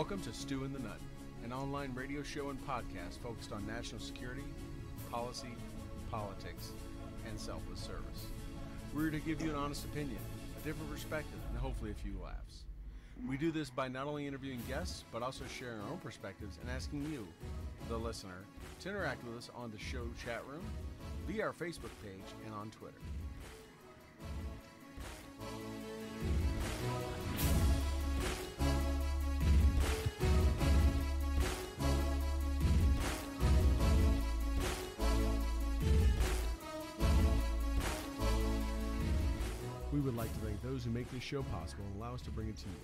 Welcome to Stu and the Nunn, an online radio show and podcast focused on national security, policy, politics, and selfless service. We're here to give you an honest opinion, a different perspective, and hopefully a few laughs. We do this by not only interviewing guests, but also sharing our own perspectives and asking you, the listener, to interact with us on the show chat room, via our Facebook page, and on Twitter. We would like to thank those who make this show possible and allow us to bring it to you.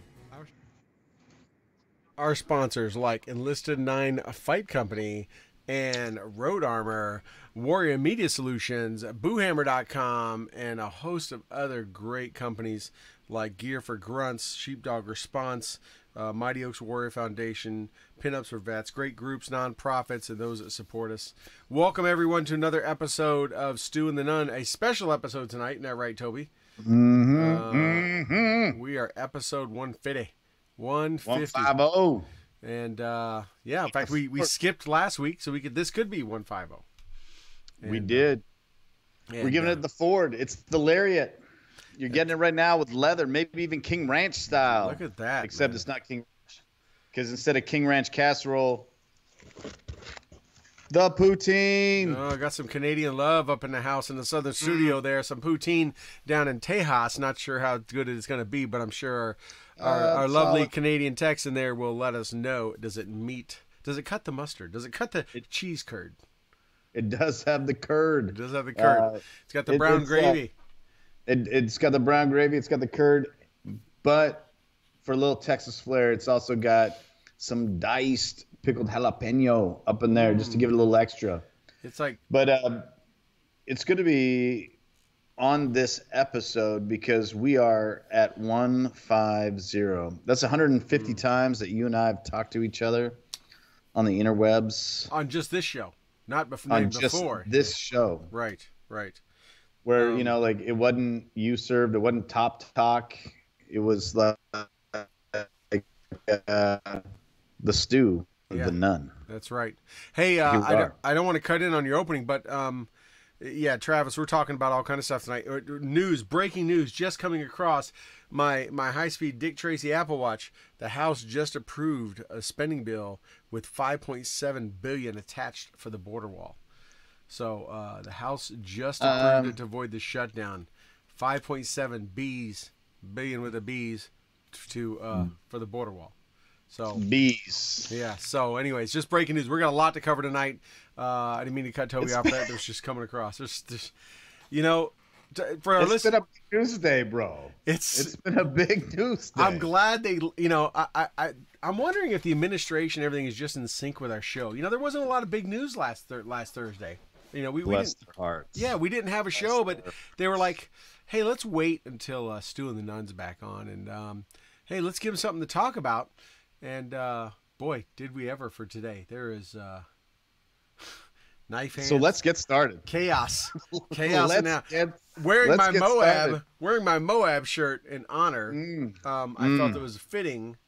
Our sponsors like Enlisted 9 Fight Company and Road Armor, Warrior Media Solutions, Boohammer.com, and a host of other great companies like Gear for Grunts, Sheepdog Response, Mighty Oaks Warrior Foundation, Pinups for Vets, great groups, nonprofits, and those that support us. Welcome, everyone, to another episode of Stu and the Nunn, a special episode tonight. Isn't that right, Toby? We are episode 150. 150. And yeah, in fact, we skipped last week, so this could be 150. And, we did. We're giving it the Ford. It's the Lariat. You're getting it right now with leather, maybe even King Ranch style. Look at that. Except it's not King Ranch. Because instead of King Ranch casserole, the poutine. Oh, I got some Canadian love up in the house in the southern studio there. Some poutine down in Tejas. Not sure how good it's going to be, but I'm sure our lovely Canadian techs in there will let us know. Does it cut the mustard? Does it cut the cheese curd? It does have the curd. It does have the curd. It's got the brown gravy. It's got the brown gravy. It's got the curd. But for a little Texas flair, it's also got some diced pickled jalapeno up in there just to give it a little extra. It's like, but it's going to be on this episode because we are at 150. That's 150 times that you and I have talked to each other on the interwebs. On just this show, not before. On just this show. Right. Where, like it wasn't You Served, it wasn't Top Talk. It was like the Stew. Yeah, the Nunn. That's right. Hey, I don't want to cut in on your opening, but yeah, Travis, we're talking about all kind of stuff tonight. Breaking news, just coming across my high-speed Dick Tracy Apple Watch. The House just approved a spending bill with $5.7 billion attached for the border wall. So the House just approved it to avoid the shutdown. 5.7 billion with a B's to for the border wall. So bees. Yeah. So, anyways, just breaking news. We got a lot to cover tonight. I didn't mean to cut Toby off. That was just coming across. There's for our It's been a big news day, bro. It's been a big news day. I'm glad they. I'm wondering if the administration, everything is just in sync with our show. There wasn't a lot of big news last Thursday. We Bless didn't. their hearts. Yeah, we didn't have a show, but they were like, "Hey, let's wait until Stu and the Nunn's back on, and hey, let's give them something to talk about." And boy, did we ever for today. There is knife hands. So let's get started. Chaos now. Wearing my Moab shirt in honor. I thought that was fitting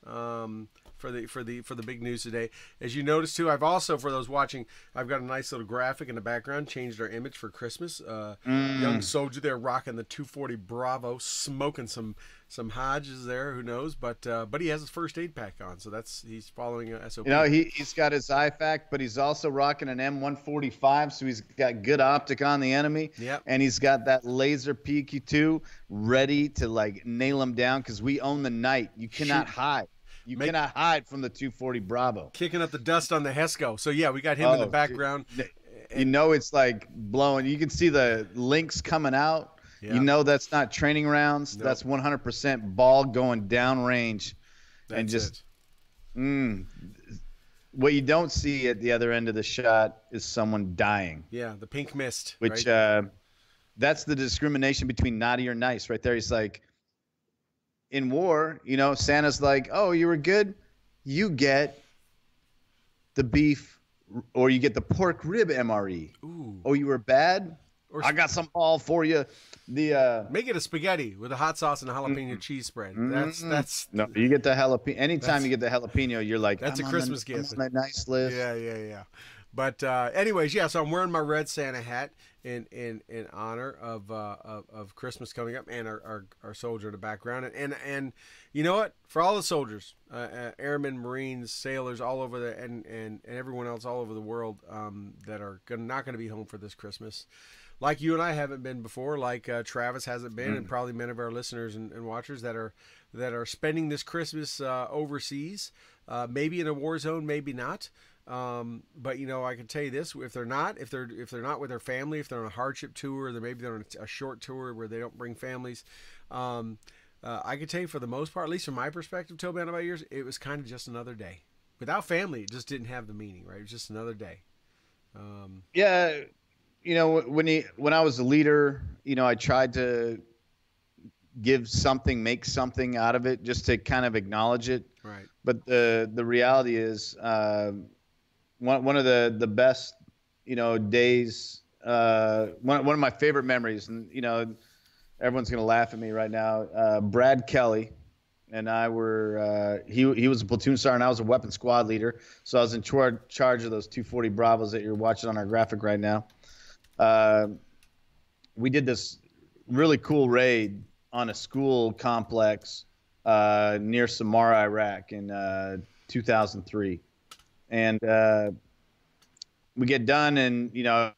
for the big news today. As you notice too, I've also, for those watching, I've got a nice little graphic in the background. Changed our image for Christmas. Young soldier there rocking the 240 Bravo, smoking some Hodges there. Who knows? But he has his first aid pack on, so he's following SOP. He's got his IFAC, but he's also rocking an M145, so he's got good optic on the enemy. Yep. And he's got that laser PQ2 ready to nail him down because we own the night. You cannot hide. You cannot hide from the 240 Bravo. Kicking up the dust on the Hesco. So, yeah, we got him in the background. It's like blowing. You can see the links coming out. Yeah. That's not training rounds. Nope. That's 100% ball going down range. What you don't see at the other end of the shot is someone dying. Yeah, the pink mist. Which right? That's the discrimination between naughty or nice right there. He's like, in war, Santa's like, oh, you were good? You get the beef or you get the pork rib MRE. Ooh. Oh, you were bad? Or I got some all for you. The make it a spaghetti with a hot sauce and a jalapeno cheese spread. That's no, you get the jalapeno. Anytime that's you get the jalapeno, you're like, that's a Christmas I'm gift. on that nice list. Yeah. But anyways, yeah. So I'm wearing my red Santa hat in honor of Christmas coming up, and our soldier in the background, and you know what? For all the soldiers, airmen, Marines, sailors, all over and everyone else all over the world that are not going to be home for this Christmas. Like you and I haven't been before, like Travis hasn't been, and probably many of our listeners and watchers that are spending this Christmas overseas, maybe in a war zone, maybe not. But you know, I can tell you this: if they're not with their family, if they're on a hardship tour, or maybe they're on a short tour where they don't bring families. I can tell you, for the most part, at least from my perspective, Toby, on about yours, it was kind of just another day. Without family, it just didn't have the meaning, right? It was just another day. Yeah, you know, when I was a leader, you know, I tried to make something out of it, just to kind of acknowledge it. Right. But the reality is, one of the best, you know, days. One of my favorite memories, and you know, everyone's gonna laugh at me right now. Brad Kelly and I were he was a platoon sergeant, I was a weapons squad leader, so I was in charge of those 240 Bravos that you're watching on our graphic right now. We did this really cool raid on a school complex near Samarra, Iraq in 2003, and we get done, and you know,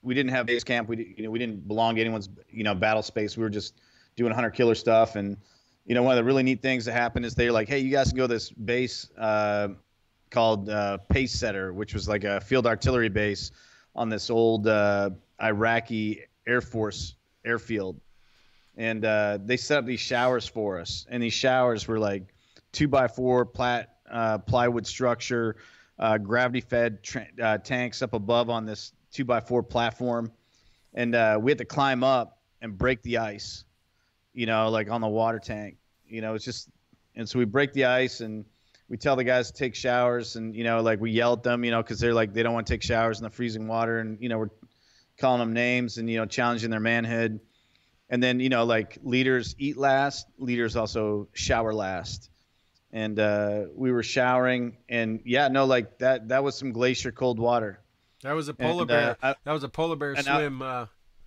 we didn't have base camp. We didn't belong to anyone's battle space. We were just doing hunter killer stuff, and you know, one of the really neat things that happened is they're like, hey, you guys can go to this base called Pace Setter, which was like a field artillery base on this old Iraqi Air Force airfield. And they set up these showers for us. And these showers were like 2x4 plywood structure, gravity-fed tanks up above on this 2x4 platform. And we had to climb up and break the ice, you know, like on the water tank. You know, it's just – and so we break the ice, and we tell the guys to take showers. And, you know, like we yell at them, you know, because they're like they don't want to take showers in the freezing water. And, you know, we're calling them names and, you know, challenging their manhood. And then, you know, like leaders eat last, leaders also shower last. And we were showering, and yeah, no, like that was some glacier cold water. That was a polar bear. That was a polar bear swim.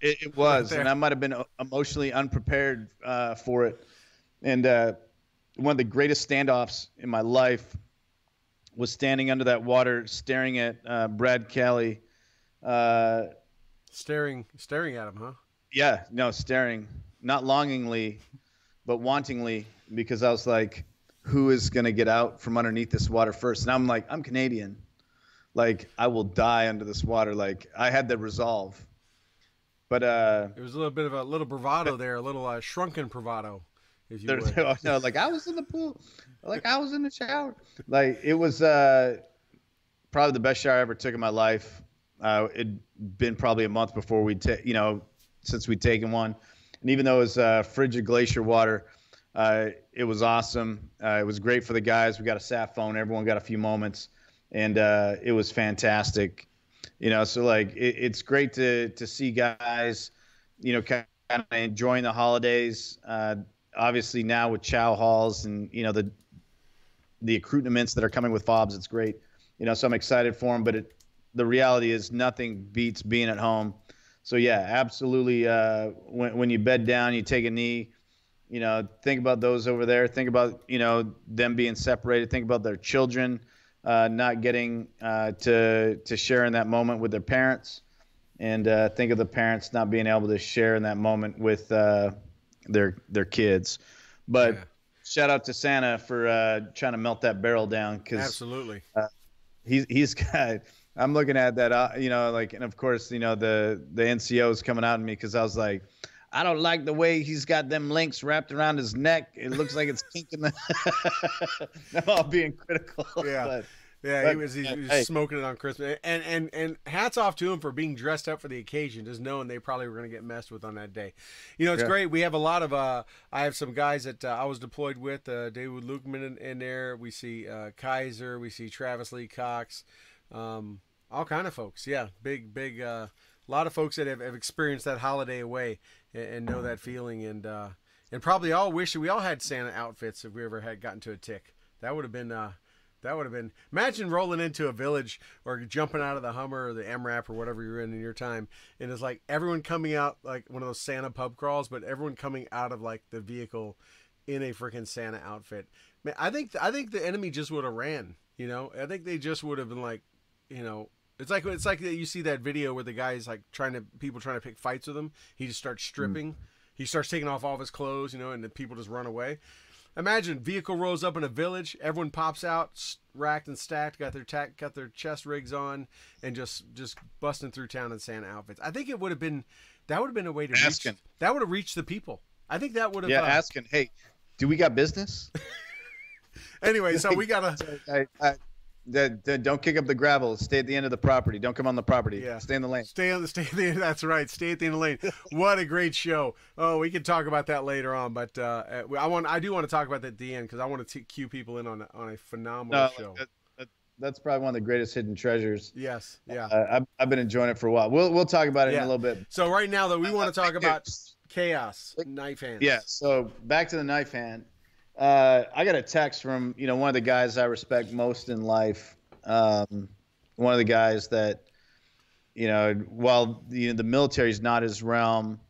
It was, right, and I might have been emotionally unprepared for it. And one of the greatest standoffs in my life was standing under that water, staring at Brad Kelly. Staring at him, huh? Yeah, no, staring, not longingly, but wantingly, because I was like, who is going to get out from underneath this water first? And I'm like, I'm Canadian. Like, I will die under this water. Like, I had the resolve. But it was a little bit of a little bravado there, a little shrunken bravado, if you would. No, like I was in the pool, like I was in the shower. Like, it was probably the best shower I ever took in my life. It'd been probably a month before since we'd taken one. And even though it was frigid glacier water, it was awesome. It was great for the guys. We got a sat phone. Everyone got a few moments, and it was fantastic. You know, so like it's great to see guys, you know, kind of enjoying the holidays. Obviously now with chow halls and, you know, the accoutrements that are coming with fobs, it's great. You know, so I'm excited for them. But the reality is nothing beats being at home. So yeah, absolutely. When you bed down, you take a knee. You know, think about those over there. Think about, you know, them being separated. Think about their children not getting to share in that moment with their parents, and think of the parents not being able to share in that moment with their kids. But yeah, shout out to Santa for trying to melt that barrel down, because absolutely he's got. I'm looking at that, you know, like, and of course, you know, the NCO is coming out at me because I was like, I don't like the way he's got them links wrapped around his neck. It looks like it's kinking the. I'm all being critical. Yeah, he was smoking it on Christmas, and hats off to him for being dressed up for the occasion, just knowing they probably were going to get messed with on that day. You know, it's great. We have a lot of. I have some guys that I was deployed with. David Lukeman in there. We see Kaiser. We see Travis Lee Cox. All kind of folks. Yeah, big. A lot of folks that have experienced that holiday away and know that feeling, and probably all wish we all had Santa outfits if we ever had gotten to a tick. That would have been. That would have been. Imagine rolling into a village or jumping out of the Hummer or the MRAP or whatever you're in your time, and it's like everyone coming out like one of those Santa pub crawls, but everyone coming out of like the vehicle in a freaking Santa outfit. Man, I think the enemy just would have ran. You know, I think they just would have been like, you know, it's like you see that video where the guy's like people trying to pick fights with him. He just starts stripping. He starts taking off all of his clothes, you know, and the people just run away. Imagine vehicle rolls up in a village, everyone pops out, racked and stacked, got their chest rigs on, and just busting through town in Santa outfits. I think that would have been a way to reach the people. I think that would have asking, hey, do we got business? Anyway, so we gotta don't kick up the gravel. Stay at the end of the property. Don't come on the property. Yeah. Stay in the lane. That's right. Stay at the end of the lane. What a great show. Oh, we can talk about that later on, but I do want to talk about that at the end because I want to cue people in on a phenomenal show. That's probably one of the greatest hidden treasures. Yes. Yeah. I've been enjoying it for a while. We'll talk about it in a little bit. So right now, though, we want to talk about Chaos knife hands. Yeah. So back to the knife hand. I got a text from, one of the guys I respect most in life. One of the guys that, while the military is not his realm,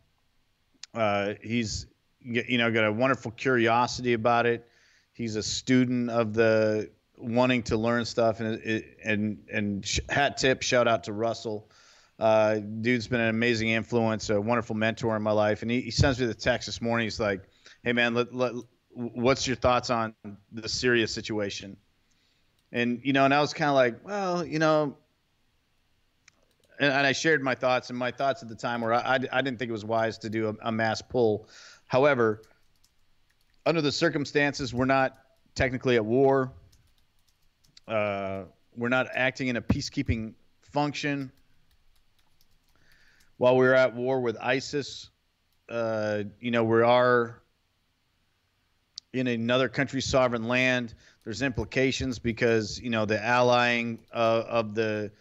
he's, got a wonderful curiosity about it. He's a student of the wanting to learn stuff, and hat tip, shout out to Russell. Dude's been an amazing influence, a wonderful mentor in my life. And he sends me the text this morning. He's like, hey man, what's your thoughts on the Syria situation? And, and I was kind of like, well, and I shared my thoughts, and my thoughts at the time were I didn't think it was wise to do a mass pull. However, under the circumstances, we're not technically at war. We're not acting in a peacekeeping function. While we're at war with ISIS, we are in another country's sovereign land. There's implications because, the allying of the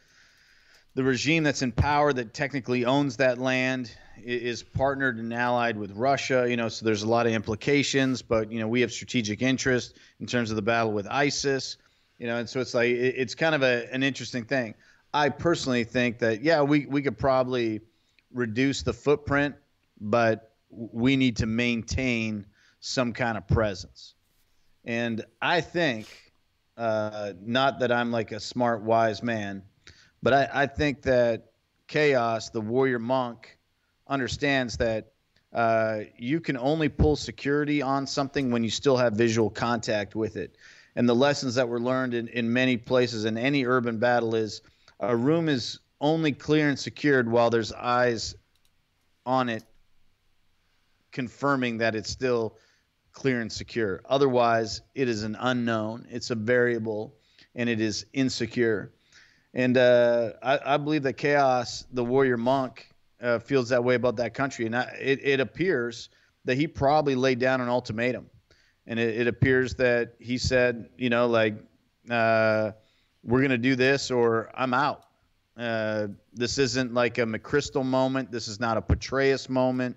regime that's in power that technically owns that land is partnered and allied with Russia, so there's a lot of implications, but, we have strategic interest in terms of the battle with ISIS, and so it's like, it's kind of an interesting thing. I personally think that, we could probably reduce the footprint, but we need to maintain some kind of presence. And I think, not that I'm like a smart, wise man, but I think that Chaos, the warrior monk, understands that you can only pull security on something when you still have visual contact with it. And the lessons that were learned in many places in any urban battle is a room is only clear and secured while there's eyes on it confirming that it's still clear and secure. Otherwise, it is an unknown. It's a variable, and it is insecure. And I believe that Chaos, the warrior monk, feels that way about that country. And it appears that he probably laid down an ultimatum. And it appears that he said, we're going to do this or I'm out. This isn't like a McChrystal moment. This is not a Petraeus moment.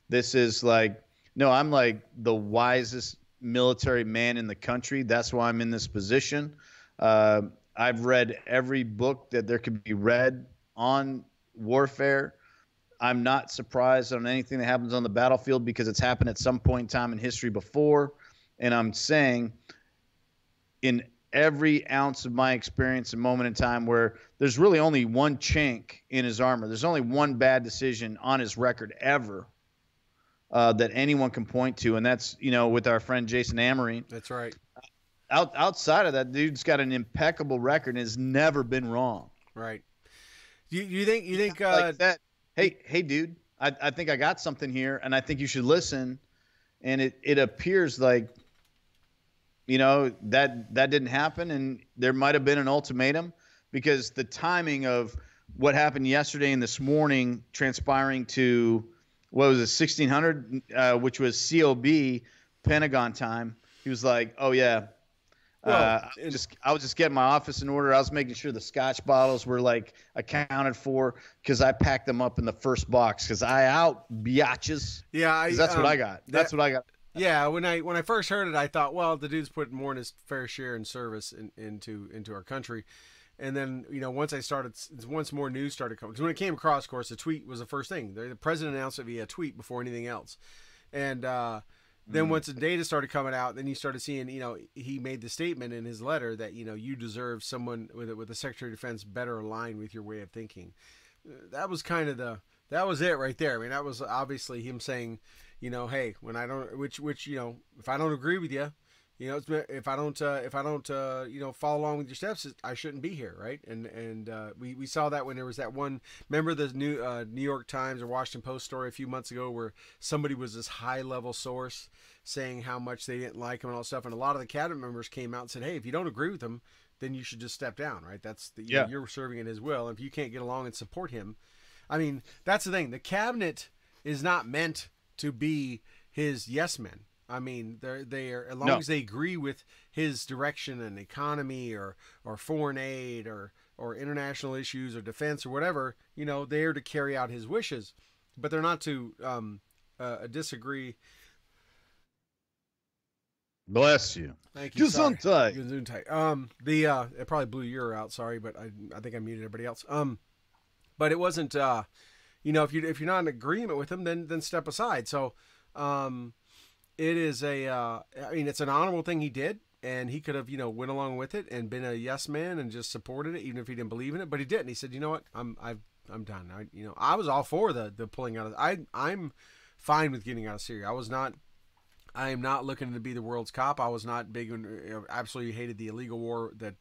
This is like, no, I'm like the wisest military man in the country. That's why I'm in this position. I've read every book that there could be read on warfare. I'm not surprised on anything that happens on the battlefield because it's happened at some point in time in history before. And I'm saying in every ounce of my experience and moment in time where there's really only one chink in his armor, there's only one bad decision on his record ever that anyone can point to, and that's, with our friend Jason Amory. That's right. Outside of that, dude's got an impeccable record and has never been wrong. Right. You think like that? Hey, dude, I think I got something here, and I think you should listen. And it appears like, that didn't happen, and there might have been an ultimatum because the timing of what happened yesterday and this morning transpiring to what was it, 1600, which was COB Pentagon time. He was like, oh yeah, Well, I was just getting my office in order. I was making sure the Scotch bottles were like accounted for because I packed them up in the first box because I out biatches. yeah, Because that's what I got. That's what I got. yeah, when I first heard it, I thought, well, the dude's putting more than his fair share in service into our country. And then, once more news started coming, because when it came across, of course, the tweet was the first thing. The president announced it via tweet before anything else. And then once the data started coming out, then you started seeing, he made the statement in his letter that, you deserve someone with the Secretary of Defense better aligned with your way of thinking. That was kind of that was it right there. I mean, that was obviously him saying, hey, when I don't, if I don't agree with you, if I don't, follow along with your steps, I shouldn't be here, right? And we saw that when there was that one. Remember the New York Times or Washington Post story a few months ago where somebody was this high level source saying how much they didn't like him and all that stuff, and a lot of the cabinet members came out and said, hey, if you don't agree with him, then you should just step down, right? That's you're serving in his will. If you can't get along and support him, I mean, that's the thing. The cabinet is not meant to be his yes men. I mean, they are as long as they agree with his direction and economy or foreign aid or international issues or defense or whatever, they are to carry out his wishes, but they're not to disagree. Bless you. Thank you. Gesundheit. It probably blew your out. Sorry, but I think I muted everybody else. But it wasn't. If you're not in agreement with him, then step aside. So, it is it's an honorable thing he did, and he could have, went along with it and been a yes man and just supported it, even if he didn't believe in it. But he didn't. He said, you know what, I'm done. I was all for the pulling out of. I'm fine with getting out of Syria. I am not looking to be the world's cop. I was not big on, absolutely hated the illegal war that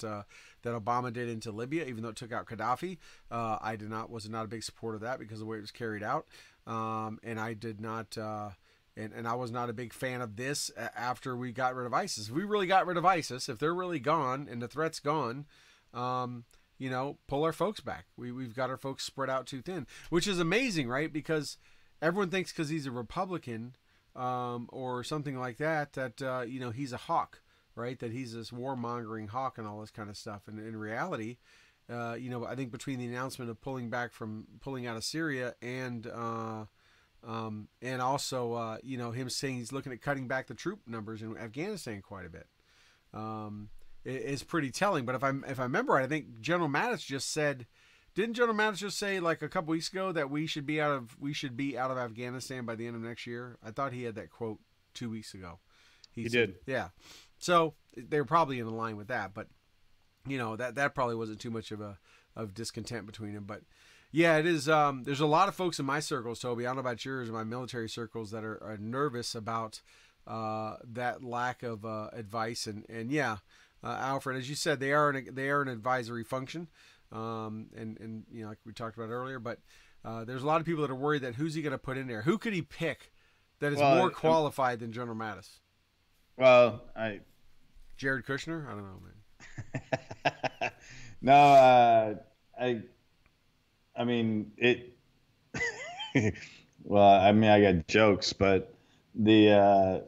Obama did into Libya, even though it took out Gaddafi. Was not a big supporter of that because of the way it was carried out. And I did not. And I was not a big fan of this after we got rid of ISIS. If we really got rid of ISIS, if they're really gone and the threat's gone, pull our folks back. We've got our folks spread out too thin, which is amazing, right? Because everyone thinks because he's a Republican or something like that, he's a hawk, right? That he's this warmongering hawk and all this kind of stuff. And in reality, I think between the announcement of pulling out of Syria and also, him saying he's looking at cutting back the troop numbers in Afghanistan quite a bit, is pretty telling. But if I remember right, I think General Mattis just said, didn't General Mattis just say like a couple weeks ago that we should be out of Afghanistan by the end of next year? I thought he had that quote 2 weeks ago. He did. Yeah. So they were probably in line with that, but that probably wasn't too much of discontent between them, but. Yeah, it is. There's a lot of folks in my circles, Toby. I don't know about yours, or my military circles, that are nervous about that lack of advice. And yeah, Alfred, as you said, they are an advisory function, and like we talked about earlier. But there's a lot of people that are worried that who's he going to put in there? Who could he pick that is more qualified than General Mattis? Well, Jared Kushner. I don't know, man. No, I mean it. Well, I mean, I got jokes, but I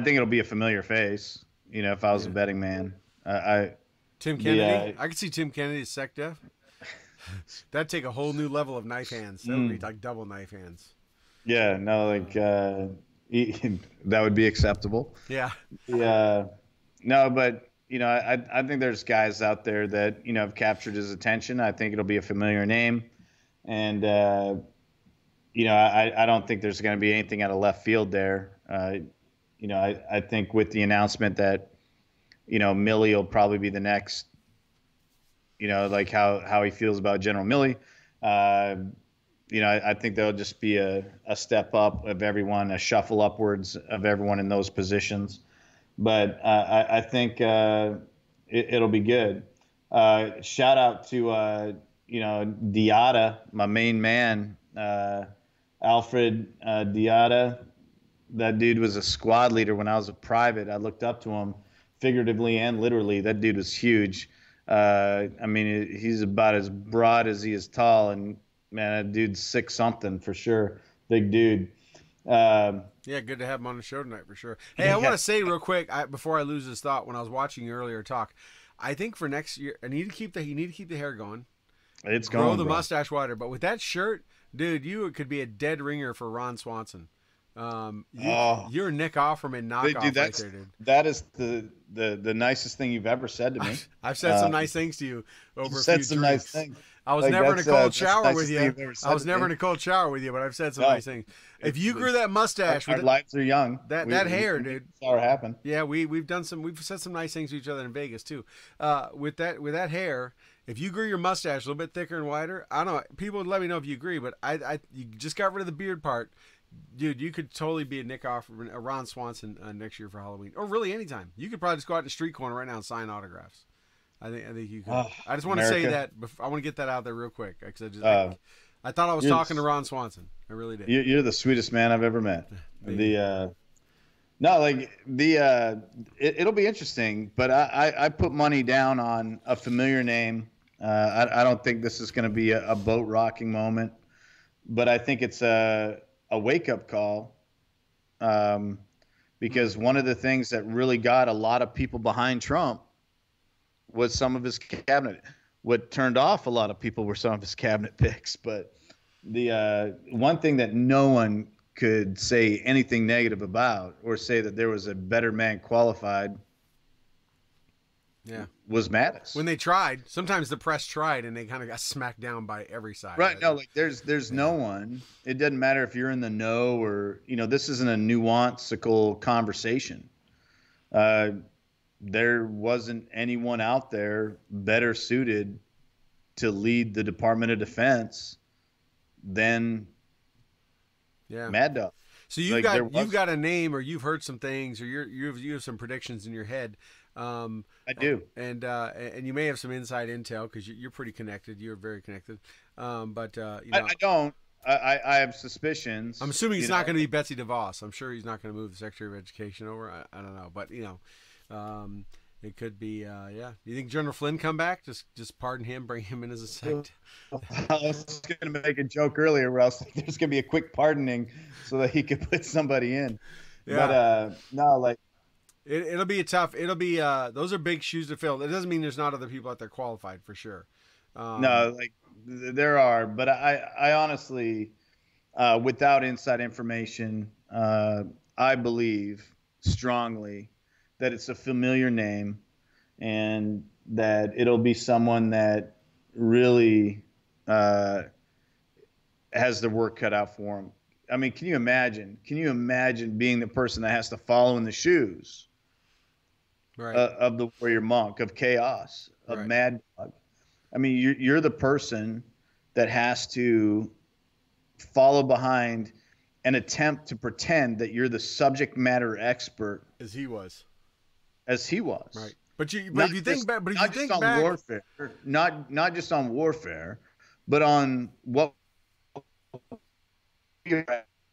think it'll be a familiar face. If I was a betting man, Tim Kennedy. I could see Tim Kennedy as SecDef. That'd take a whole new level of knife hands. That would be like double knife hands. Yeah, no, that would be acceptable. Yeah. Yeah. No, but. I think there's guys out there that, have captured his attention. I think it'll be a familiar name. And, I don't think there's going to be anything out of left field there. I think with the announcement that, Milley will probably be the next, like how he feels about General Milley. I think there'll just be a step up of everyone, a shuffle upwards of everyone in those positions. But I think it'll be good. Shout out to Diata, my main man, Alfred Diata. That dude was a squad leader when I was a private. I looked up to him figuratively and literally. That dude was huge. I mean, he's about as broad as he is tall, and man, that dude's 6 something for sure. Big dude. Yeah, good to have him on the show tonight for sure. Hey, I want to say real quick before I lose this thought. When I was watching you earlier talk, I think for next year, you need to keep the hair going, It's grow going, the bro. mustache wider. But with that shirt, dude, you could be a dead ringer for Ron Swanson. Oh, You're Nick Offerman knockoff dude, right there, dude. that is the nicest thing you've ever said to me. I've said some nice things to you You over a said few some drinks. nice things. I was Like, never in a cold that's the shower with nicest thing you. you've ever said I was to never me. in a cold shower with you, but I've said some nice things. If you grew that mustache, Our lives are young. that hair, dude. Saw it happen. Yeah, we've said some nice things to each other in Vegas too. With that hair, if you grew your mustache a little bit thicker and wider, I don't know. People would let me know if you agree, but you just got rid of the beard part, dude. You could totally be a Nick Offerman, a Ron Swanson next year for Halloween, or really anytime. You could probably just go out in the street corner right now and sign autographs. I think you could. I just want to say that. I want to get that out there real quick because I thought I was talking to Ron Swanson. I really did. You're the sweetest man I've ever met. It'll be interesting, but I put money down on a familiar name. I don't think this is going to be a boat rocking moment, but I think it's a wake up call. Because one of the things that really got a lot of people behind Trump was some of his cabinet. What turned off a lot of people were some of his cabinet picks. But the one thing that no one could say anything negative about or say that there was a better man qualified was Mattis. When they tried, sometimes the press tried and they kind of got smacked down by every side. Right. No, like there's no one. It doesn't matter if you're in the know or, this isn't a nuanceical conversation. There wasn't anyone out there better suited to lead the Department of Defense than Mad Dog. So you've got a name, or you've heard some things, or you have some predictions in your head. I do, and you may have some inside intel because you're pretty connected. You're very connected, but I don't. I have suspicions. I'm assuming he's not going to be Betsy DeVos. I'm sure he's not going to move the Secretary of Education over. I don't know, but it could be. Do you think General Flynn come back? Just pardon him, bring him in as a sect. I was going to make a joke earlier where I was like, there's going to be a quick pardoning so that he could put somebody in. Yeah. But no, like. It'll be those are big shoes to fill. It doesn't mean there's not other people out there qualified for sure. No, like there are, but I honestly, without inside information, I believe strongly that it's a familiar name and that it'll be someone that really has their work cut out for him. I mean, can you imagine being the person that has to follow in the shoes of the warrior monk, of chaos, of Mad Dog? I mean, you're the person that has to follow behind and attempt to pretend that you're the subject matter expert as he was. Right. But if you think back, warfare, not just on warfare, but on what you're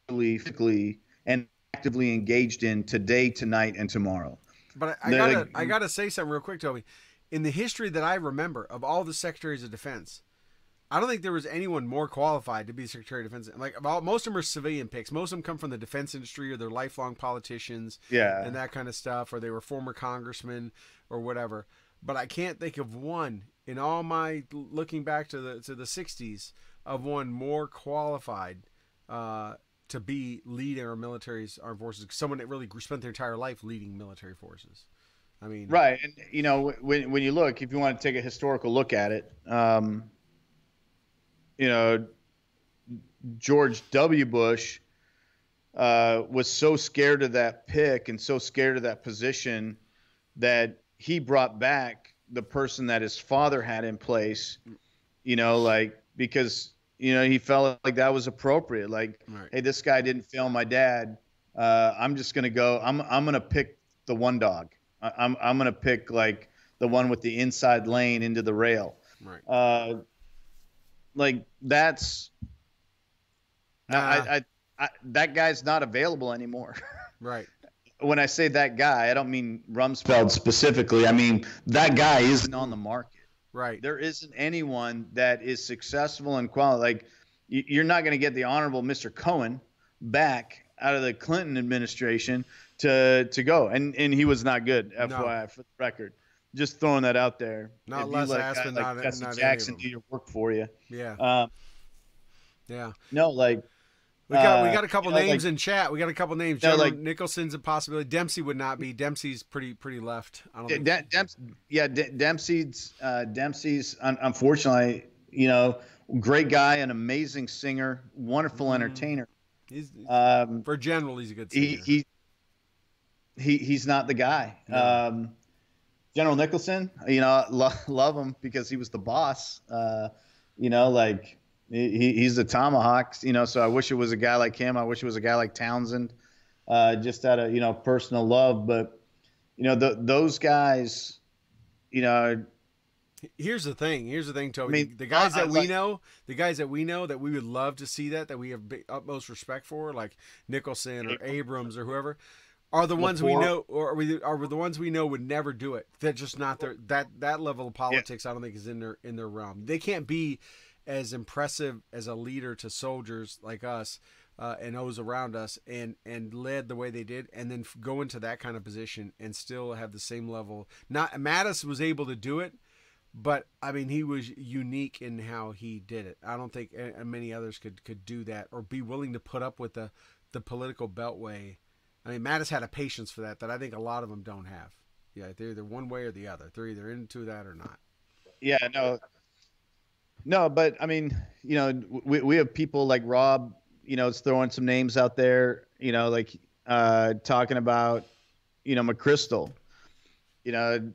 actually and actively engaged in today, tonight, and tomorrow. But I gotta say something real quick, Toby. In the history that I remember of all the secretaries of defense, I don't think there was anyone more qualified to be Secretary of Defense. Like most of them are civilian picks. Most of them come from the defense industry, or they're lifelong politicians, and that kind of stuff, or they were former congressmen or whatever. But I can't think of one in all my looking back to the '60s of one more qualified to be leading our military's armed forces. Someone that really spent their entire life leading military forces. I mean, right. And when you look, if you want to take a historical look at it, George W. Bush was so scared of that pick and so scared of that position that he brought back the person that his father had in place, because he felt like that was appropriate. Like, hey, this guy didn't fail my dad. I'm just going to go. I'm going to pick the one dog. I'm going to pick like the one with the inside lane into the rail. Right. Like that's that guy's not available anymore. Right. When I say that guy, I don't mean Rumsfeld specifically. I mean that guy isn't on the market. Right. There isn't anyone that is successful and quality. Like you're not going to get the Honorable Mr. Cohen back out of the Clinton administration to go, and he was not good. No. FYI, for the record, just throwing that out there. Not If Les you let a guy Aspin, like Jesse not any of Jackson them. do your work for you, Yeah. Yeah. no, like We got a couple you know, names like, in chat. We got a couple names. no, General like Nicholson's a possibility. Dempsey would not be. Dempsey's pretty left. I don't think. Dempsey's unfortunately, you know, great guy, an amazing singer, wonderful entertainer. He's Um, for general, he's a good singer. he's not the guy. No. General Nicholson, you know, love him because he was the boss. You know, like he's the tomahawk. You know, so I wish it was a guy like him. I wish it was a guy like Townsend, just out of, you know, personal love. But you know, those guys, you know. Here's the thing, Toby. I mean, the guys that we know, that we would love to see that we have utmost respect for, like Nicholson or Abrams or whoever, are the ones we know, or are the ones we know would never do it. They're just not their that level of politics. I don't think is in their realm. They can't be as impressive as a leader to soldiers like us and those around us, and led the way they did, and then go into that kind of position and still have the same level. Not Mattis was able to do it. But I mean, he was unique in how he did it. I don't think many others could do that or be willing to put up with the political beltway. I mean, Mattis had a patience for that I think a lot of them don't have. Yeah, they're either one way or the other. They're either into that or not. Yeah, no, but I mean, you know, we have people like Rob, you know, is throwing some names out there, you know, like talking about, you know, McChrystal, you know.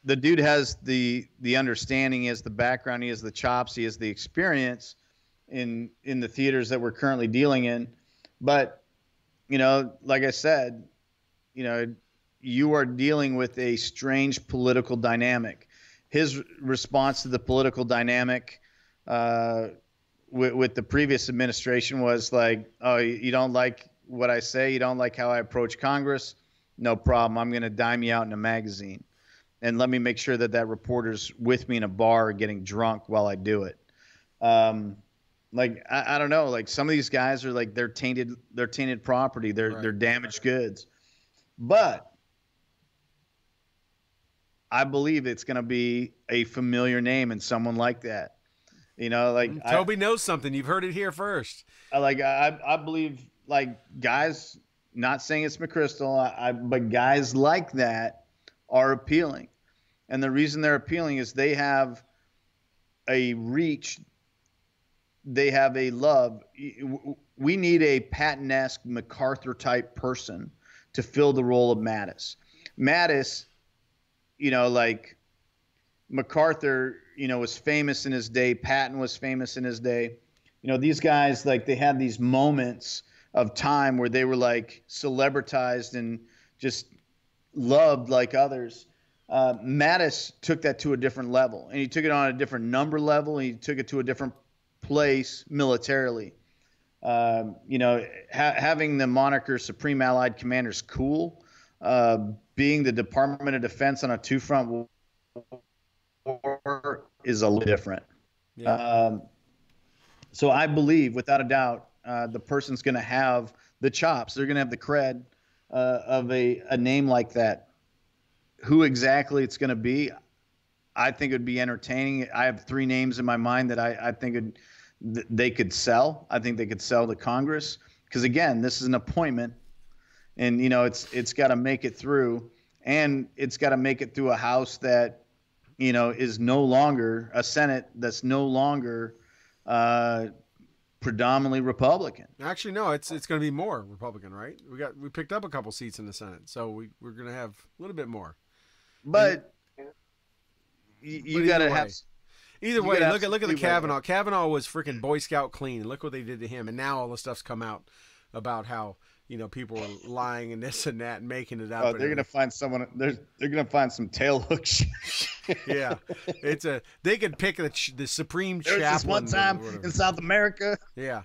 The dude has the understanding, he has the background, he has the chops, he has the experience in the theaters that we're currently dealing in. But, you know, like I said, you know, you are dealing with a strange political dynamic. His response to the political dynamic with the previous administration was like, oh, you don't like what I say? You don't like how I approach Congress? No problem. I'm going to dime you out in a magazine. And let me make sure that reporter's with me in a bar getting drunk while I do it. Like I don't know. Like some of these guys are like they're tainted property. They're damaged goods. But I believe it's going to be a familiar name and someone like that. You know, like Toby knows something. You've heard it here first. I believe like guys. Not saying it's McChrystal, but guys like that are appealing. And the reason they're appealing is they have a reach, they have a love. We need a Patton-esque MacArthur-type person to fill the role of Mattis. Mattis, you know, like MacArthur, you know, was famous in his day. Patton was famous in his day. You know, these guys, like, they had these moments of time where they were, like, celebritized and just loved like others. Mattis took that to a different level, and he took it on a different number level, and he took it to a different place militarily. You know, having the moniker Supreme Allied Commander is cool. Being the Department of Defense on a two-front war is a little different. Yeah. So I believe, without a doubt, the person's going to have the chops. They're going to have the cred of a name like that. Who exactly it's going to be, I think it would be entertaining. I have three names in my mind that I think they could sell. I think they could sell to Congress because, again, this is an appointment, and you know it's got to make it through, and it's got to make it through a House that, you know, is no longer a Senate that's no longer predominantly Republican. Actually, no, it's going to be more Republican, right? We picked up a couple seats in the Senate, so we're going to have a little bit more. But you got to have. Either way, look at the Kavanaugh. Kavanaugh was freaking Boy Scout clean. Look what they did to him, and now all the stuff's come out about how, you know, people are lying and this and that and making it up. Oh, they're gonna find someone. They're gonna find some tail hook shit. Yeah, they could pick the Supreme Chaplain. There was this one time in South America. Yeah.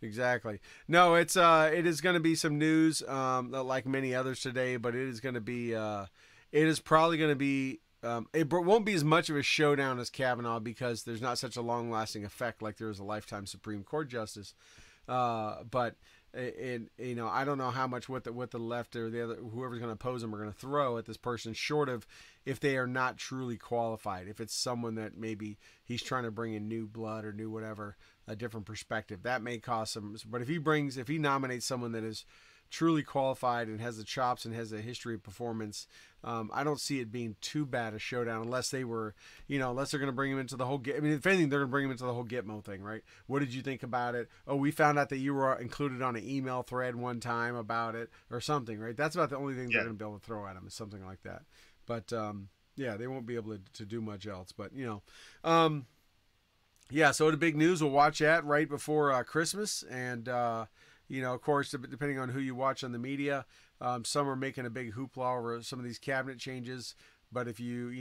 Exactly. No, it is going to be some news, like many others today, but it is going to be. It is probably going to be. It won't be as much of a showdown as Kavanaugh because there's not such a long-lasting effect like there is a lifetime Supreme Court justice. But and I don't know how much what the left or the other whoever's going to oppose them are going to throw at this person, short of if they are not truly qualified. If it's someone that maybe he's trying to bring in new blood or new whatever, a different perspective, that may cause some. But if he nominates someone that is truly qualified and has the chops and has a history of performance, I don't see it being too bad a showdown unless they were, unless they're going to bring him into the whole. I mean, if anything, they're going to bring him into the whole Gitmo thing, right? What did you think about it? Oh, we found out that you were included on an email thread one time about it or something, right? That's about the only thing they're going to be able to throw at him is something like that. But yeah, they won't be able to do much else. But yeah. So the big news, we'll watch that right before Christmas, and of course, depending on who you watch on the media, some are making a big hoopla over some of these cabinet changes. But if you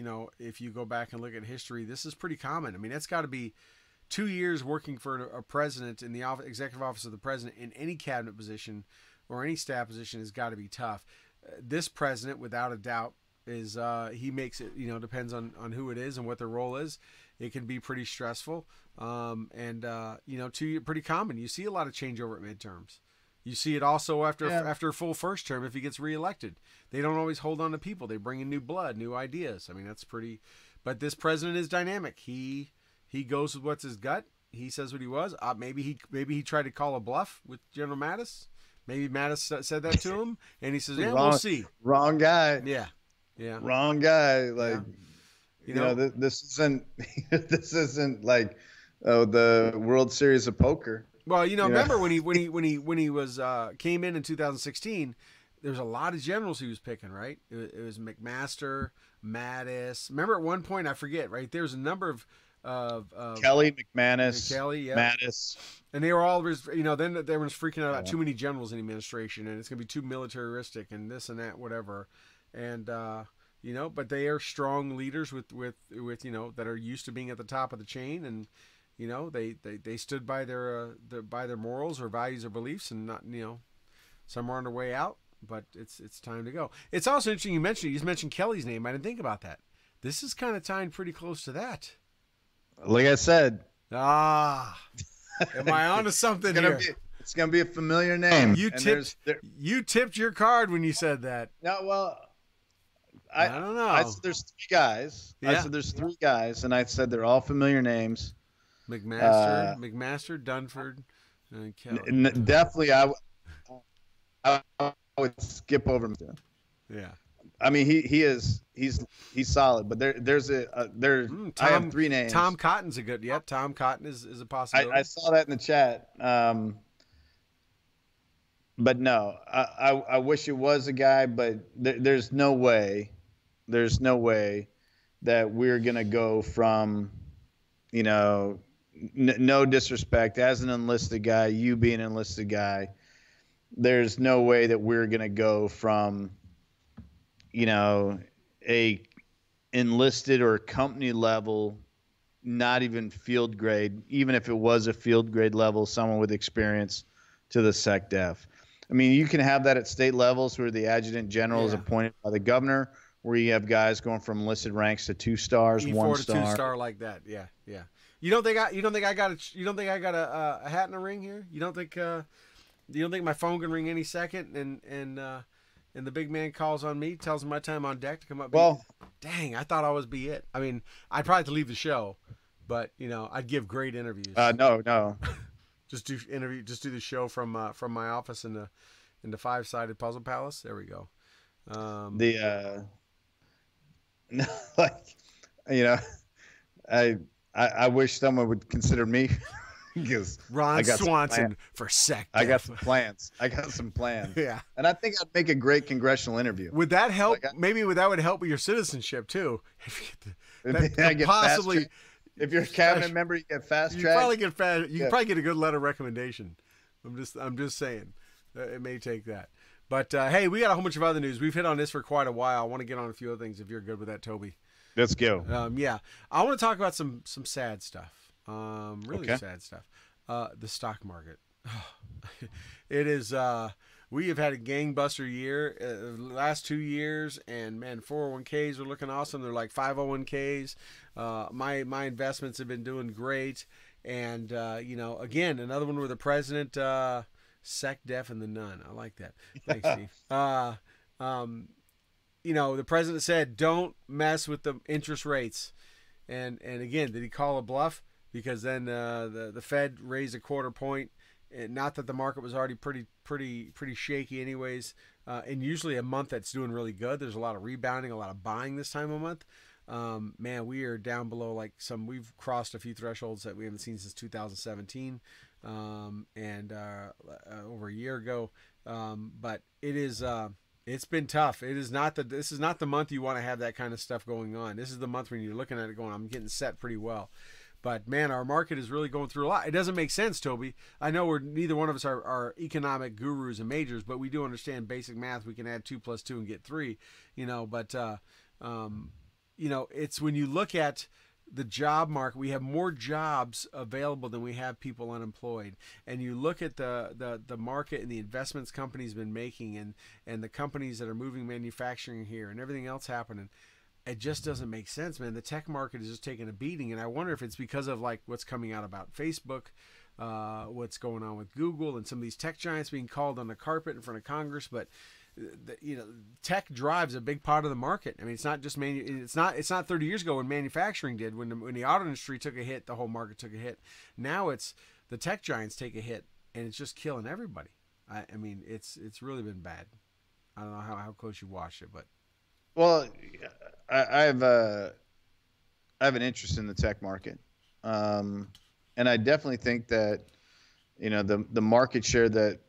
go back and look at history, this is pretty common. I mean, it's got to be 2 years working for a president in the executive office of the president in any cabinet position or any staff position has got to be tough. This president, without a doubt, is he makes it, depends on who it is and what their role is. It can be pretty stressful. And pretty common. You see a lot of changeover at midterms. You see it also after a full first term if he gets reelected. They don't always hold on to people. They bring in new blood, new ideas. I mean, that's pretty. But this president is dynamic. He goes with what's his gut. He says what he was. Maybe he tried to call a bluff with General Mattis. Maybe Mattis said that to him, and he says, "Yeah, we'll see." Wrong guy. Yeah. Wrong guy. Like, this isn't like the World Series of Poker. Well, remember when he was came in 2016, there was a lot of generals he was picking, right? It was McMaster, Mattis. Remember at one point, I forget, right? There was a number of Kelly, McManus, Mattis, and they were all, then everyone was freaking out about too many generals in the administration, and it's gonna be too militaristic and this and that, whatever, and but they are strong leaders with that are used to being at the top of the chain, and they stood by their morals or values or beliefs, and not some are on their way out, but it's time to go. It's also interesting you just mentioned Kelly's name. I didn't think about that. This is kind of tying pretty close to that. Like I said. Am I onto something here? It's gonna be a familiar name. You tipped your card when you said that. No, well, I don't know. I said there's 3 guys. Yeah. I said there's 3 guys, and I said they're all familiar names. McMaster, Dunford, and Kelly. Definitely, I would skip over him. Yeah. I mean, he's solid, but I have 3 names. Tom Cotton's a good. Yep, Tom Cotton is a possibility. I saw that in the chat. But no, I wish it was a guy, but there's no way that we're gonna go from, no disrespect, as an enlisted guy, you being an enlisted guy, there's no way that we're gonna go from, a enlisted or company level, not even field grade, even if it was a field grade level, someone with experience, to the SecDef. I mean, you can have that at state levels where the adjutant general is appointed by the governor, where you have guys going from enlisted ranks to 2 stars, E4 1 to star. 2-star like that. Yeah. You don't think I got a hat in the ring here? You don't think my phone can ring any second and the big man calls on me, tells me my time on deck to come up? Well, dang, I thought I was be it. I mean, I'd probably have to leave the show, but I'd give great interviews. No. Just do the show from my office in the 5-sided Puzzle Palace. There we go. I wish someone would consider me because Ron Swanson for SecDef. I got some plans. Yeah, and I think I'd make a great congressional interview. Would that help? Maybe that would help with your citizenship too. Possibly. If you're a cabinet member, you get fast track. You probably get a good letter recommendation. I'm just saying, it may take that. But hey, we got a whole bunch of other news. We've hit on this for quite a while. I want to get on a few other things if you're good with that, Toby. Let's go. Yeah, I want to talk about some sad stuff. Really sad stuff. The stock market. It is. We have had a gangbuster year, last 2 years, and man, 401ks are looking awesome. They're like 501ks. My investments have been doing great, and again, another one where the president Sec Def and the Nunn. I like that. Thanks, Steve. Um, the president said, don't mess with the interest rates. And again, did he call a bluff? Because then the Fed raised a quarter point. And not that the market was already pretty shaky anyways. And usually a month that's doing really good. There's a lot of rebounding, a lot of buying this time of month. Man, we are down below we've crossed a few thresholds that we haven't seen since 2017 and over a year ago. But it's been tough. This is not the month you want to have that kind of stuff going on. This is the month when you're looking at it going, I'm getting set pretty well. But man, our market is really going through a lot. It doesn't make sense, Toby. I know neither one of us are economic gurus and majors, but we do understand basic math. We can add 2 + 2 and get 3, but it's when you look at the job market, we have more jobs available than we have people unemployed. And you look at the market and the investments companies been making and the companies that are moving manufacturing here and everything else happening. It just doesn't make sense, man. The tech market is just taking a beating, and I wonder if it's because of what's coming out about Facebook, what's going on with Google, and some of these tech giants being called on the carpet in front of Congress. But tech drives a big part of the market. I mean, it's not just it's not 30 years ago when manufacturing did. When the auto industry took a hit, the whole market took a hit. Now it's the tech giants take a hit, and it's just killing everybody. I mean, it's really been bad. I don't know how close you watched it, but. Well, I have an interest in the tech market, and I definitely think that the market share that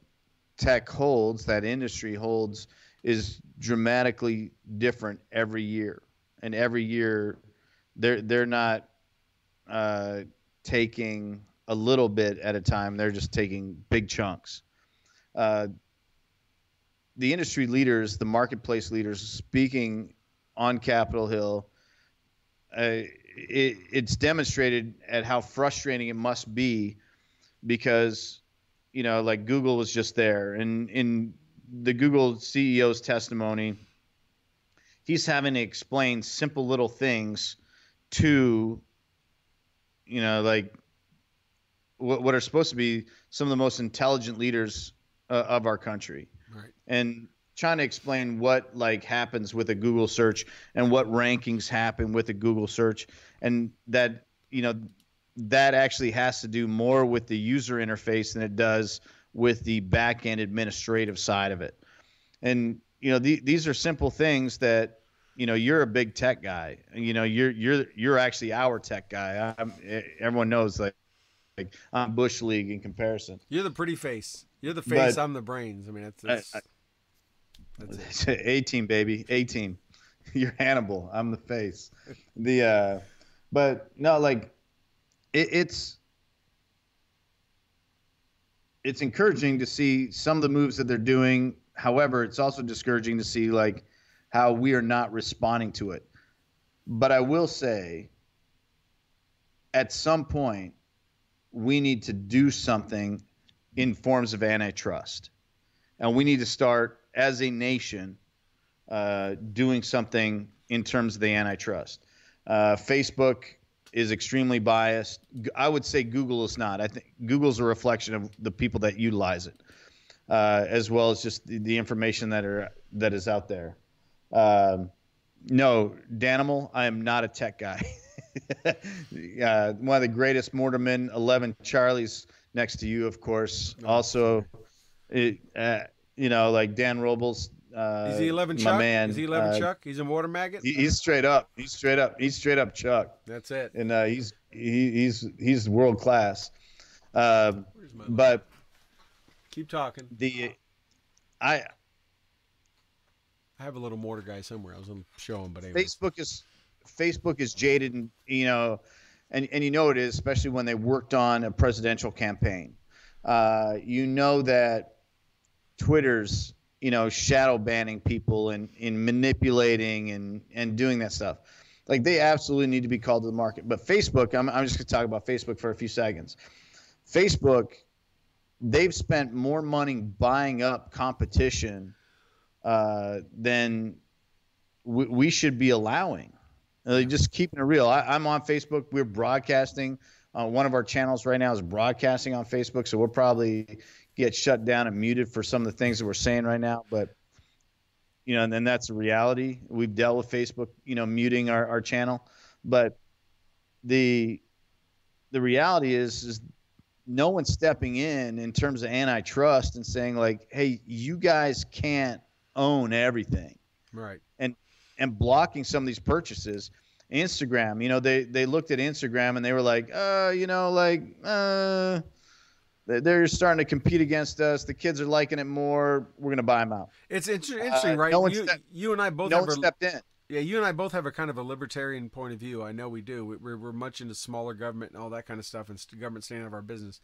tech holds, that industry holds, is dramatically different every year, and every year they're not taking a little bit at a time; they're just taking big chunks. The industry leaders, the marketplace leaders, speaking on Capitol Hill, it's demonstrated at how frustrating it must be because, Google was just there. And in the Google CEO's testimony, he's having to explain simple little things to, what are supposed to be some of the most intelligent leaders of our country. Right. And trying to explain what happens with a Google search and what rankings happen with a Google search, and that that actually has to do more with the user interface than it does with the back end administrative side of it. And these are simple things that you're a big tech guy. You're actually our tech guy. Everyone knows I'm Bush League in comparison. You're the pretty face. You're the face. I'm the brains. I mean, that's it. A-team, baby. A-team. You're Hannibal. I'm the face. But no, it's encouraging to see some of the moves that they're doing. However, it's also discouraging to see how we are not responding to it. But I will say, at some point, we need to do something in forms of antitrust. And we need to start, as a nation, doing something in terms of the antitrust. Facebook is extremely biased. I would say Google is not. I think Google's a reflection of the people that utilize it, as well as just the information that is out there. No, Danimal, I am not a tech guy. One of the greatest Mortimer 11 Charlies next to you, of course. Also, Dan Robles. Is he 11 Chuck? Man, is he 11 Chuck? He's a water maggot. He's straight up. He's straight up Chuck. That's it. And he's world class. But keep talking. I have a little mortar guy somewhere. I was going to show him, but anyway. Facebook is jaded, and and it is, especially when they worked on a presidential campaign. That Twitter's shadow banning people and manipulating and doing that stuff. They absolutely need to be called to the market. But Facebook, I'm just going to talk about Facebook for a few seconds. Facebook, they've spent more money buying up competition than we should be allowing. Just keeping it real. I'm on Facebook. We're broadcasting. One of our channels right now is broadcasting on Facebook, so we'll probably get shut down and muted for some of the things that we're saying right now. But and then that's the reality. We've dealt with Facebook, muting our channel, but the reality is no one's stepping in terms of antitrust and saying like, hey, you guys can't own everything, right? And blocking some of these purchases. Instagram, they looked at Instagram and they were like, they're starting to compete against us. The kids are liking it more. We're going to buy them out. It's interesting, right? No you and I both no one stepped in. Yeah, you and I both have a kind of a libertarian point of view. I know we do. We're much into smaller government and all that kind of stuff, and government staying out of our business.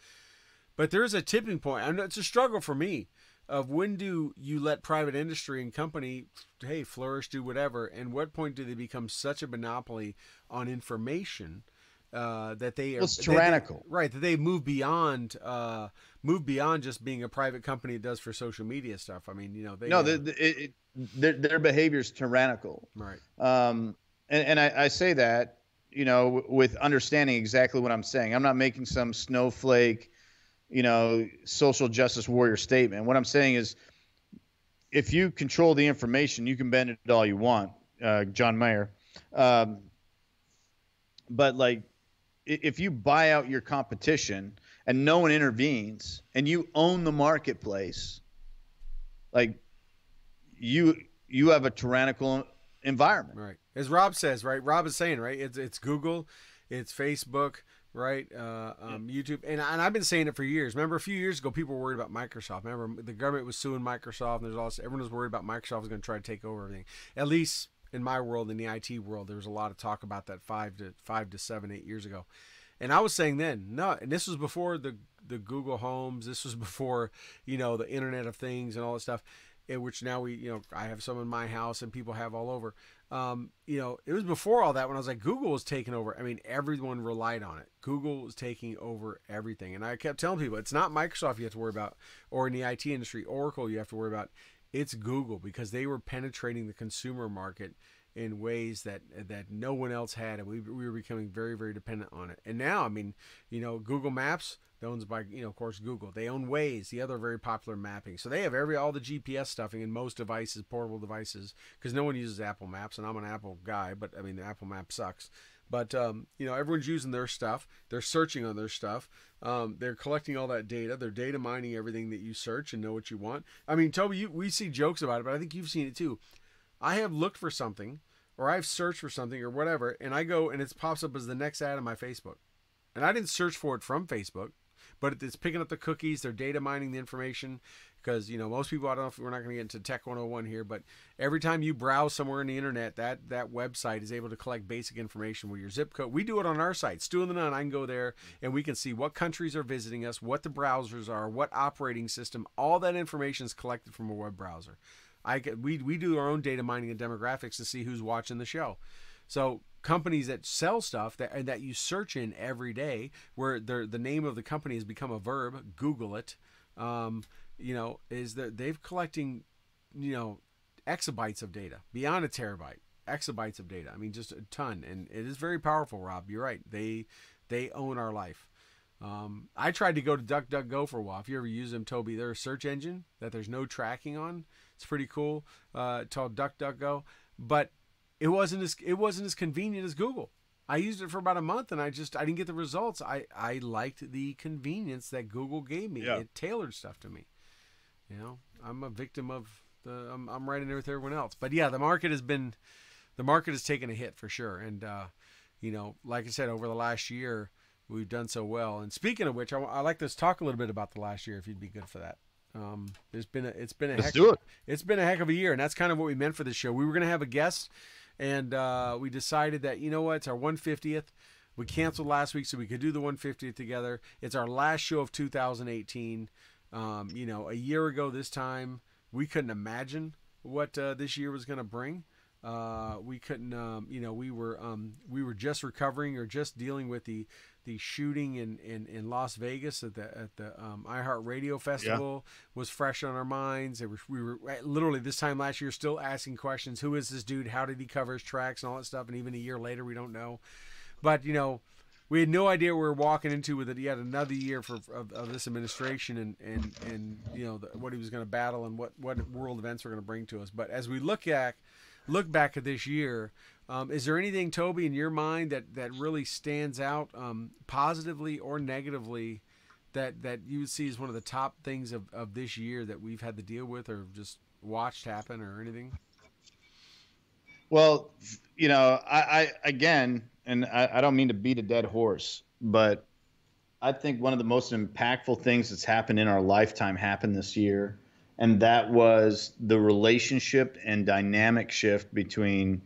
But there is a tipping point, and it's a struggle for me of when do you let private industry and company, hey, flourish, do whatever, and what point do they become such a monopoly on information that they are tyrannical, right? That they move beyond just being a private company that does for social media stuff. I mean, their behavior is tyrannical, right? And I say that with understanding exactly what I'm saying. I'm not making some snowflake, social justice warrior statement. What I'm saying is, if you control the information, you can bend it all you want, John Mayer. But like, if you buy out your competition and no one intervenes and you own the marketplace, like you have a tyrannical environment. Right. As Rob says, right? Rob is saying, right? It's Google, it's Facebook, right? YouTube. And I've been saying it for years. Remember a few years ago, people were worried about Microsoft. Remember the government was suing Microsoft, and there's all this, everyone was worried about Microsoft was going to try to take over everything. At least in my world, in the IT world, there was a lot of talk about that 5 to 7, 8 years ago. And I was saying then, no, and this was before the Google Homes. This was before, the Internet of Things and all that stuff, which now I have some in my house and people have all over. It was before all that when I was like, Google was taking over. I mean, everyone relied on it. Google was taking over everything. And I kept telling people, it's not Microsoft you have to worry about, or in the IT industry, Oracle you have to worry about. It's Google, because they were penetrating the consumer market in ways that no one else had, and we were becoming very, very dependent on it. And now, I mean, Google Maps, owned by, of course, Google. They own Waze, the other very popular mapping. So they have all the GPS stuffing in most devices, portable devices, because no one uses Apple Maps, and I'm an Apple guy, but I mean, the Apple Map sucks. But, everyone's using their stuff. They're searching on their stuff. They're collecting all that data. They're data mining everything that you search and know what you want. I mean, Toby, we see jokes about it, but I think you've seen it too. I have looked for something, or I've searched for something or whatever, and I go and it pops up as the next ad on my Facebook. And I didn't search for it from Facebook, but it's picking up the cookies. They're data mining the information because, most people, I don't know if we're not going to get into Tech 101 here, but every time you browse somewhere on the internet, that website is able to collect basic information with your zip code. We do it on our site, Stu and the Nunn. I can go there and we can see what countries are visiting us, what the browsers are, what operating system. All that information is collected from a web browser. We do our own data mining and demographics to see who's watching the show. So companies that sell stuff that you search in every day, where the name of the company has become a verb, Google it, is that they've collecting, exabytes of data, beyond a terabyte, exabytes of data. I mean, just a ton. And it is very powerful, Rob. You're right. They own our life. I tried to go to DuckDuckGo for a while. If you ever use them, Toby, they're a search engine that there's no tracking on. It's pretty cool. It's called DuckDuckGo, but it wasn't as convenient as Google. I used it for about a month and I didn't get the results. I liked the convenience that Google gave me. Yeah. It tailored stuff to me. I'm a victim of I'm right in there with everyone else. But yeah, the market has taken a hit for sure. And like I said, over the last year, we've done so well. And speaking of which, I like to talk a little bit about the last year, if you'd be good for that. It's been a heck of a year, and that's kind of what we meant for this show. We were going to have a guest, and we decided that, it's our 150th. We canceled last week so we could do the 150th together. It's our last show of 2018. A year ago this time, we couldn't imagine what this year was going to bring. We couldn't, we were just recovering or just dealing with the shooting in Las Vegas at the iHeartRadio Festival. Yeah. Was fresh on our minds. We were literally this time last year still asking questions. Who is this dude? How did he cover his tracks and all that stuff? And even a year later, we don't know. But, we had no idea what we were walking into with it. Yet another year of this administration and what he was going to battle and what world events were going to bring to us. But as we look back at this year, is there anything, Toby, in your mind that really stands out positively or negatively that you would see as one of the top things of this year that we've had to deal with or just watched happen or anything? Well, I again, and I don't mean to beat a dead horse, but I think one of the most impactful things that's happened in our lifetime happened this year, and that was the relationship and dynamic shift between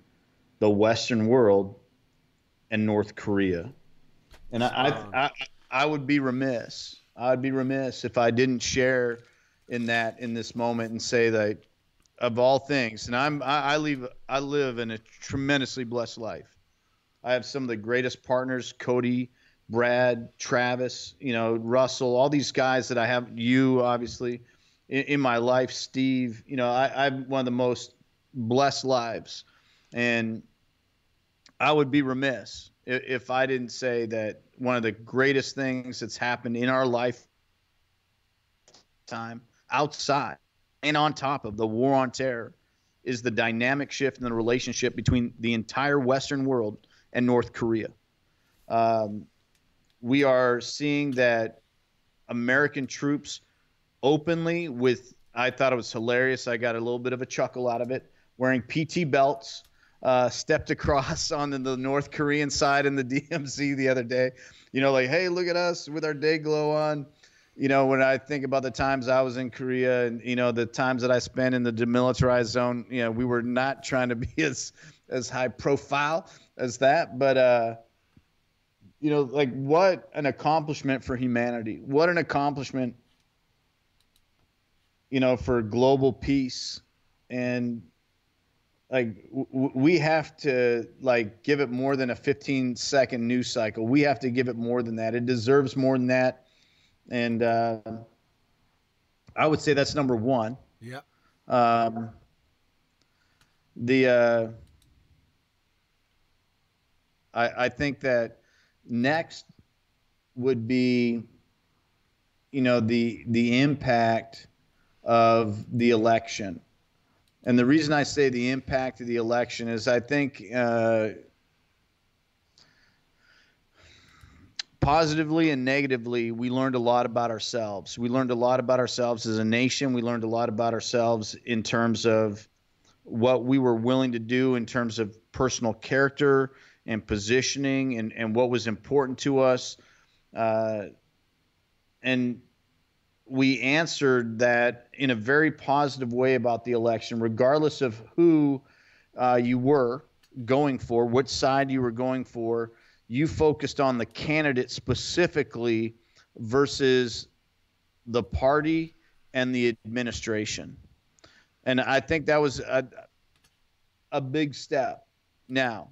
the Western world and North Korea. And I would be remiss. I'd be remiss if I didn't share in this moment and say that of all things, and I live in a tremendously blessed life. I have some of the greatest partners, Cody, Brad, Travis, Russell, all these guys that I have, you obviously in my life, Steve, I'm one of the most blessed lives. And I would be remiss if I didn't say that one of the greatest things that's happened in our lifetime outside and on top of the war on terror is the dynamic shift in the relationship between the entire Western world and North Korea. We are seeing that American troops openly I thought it was hilarious. I got a little bit of a chuckle out of it, wearing PT belts, stepped across on the North Korean side in the DMZ the other day, like, hey, look at us with our day glow on. When I think about the times I was in Korea and, the times that I spent in the demilitarized zone, we were not trying to be as high profile as that. But, like what an accomplishment for humanity. What an accomplishment, for global peace. And like we have to give it more than a 15-second news cycle. We have to give it more than that. It deserves more than that. And I would say that's number one. Yeah. I think that next would be, the impact of the election. And the reason I say the impact of the election is I think positively and negatively, we learned a lot about ourselves. We learned a lot about ourselves as a nation. We learned a lot about ourselves in terms of what we were willing to do in terms of personal character and positioning and what was important to us. And we answered that in a very positive way about the election, regardless of who you were going for, what side you were going for. You focused on the candidate specifically versus the party and the administration. And I think that was a big step. Now,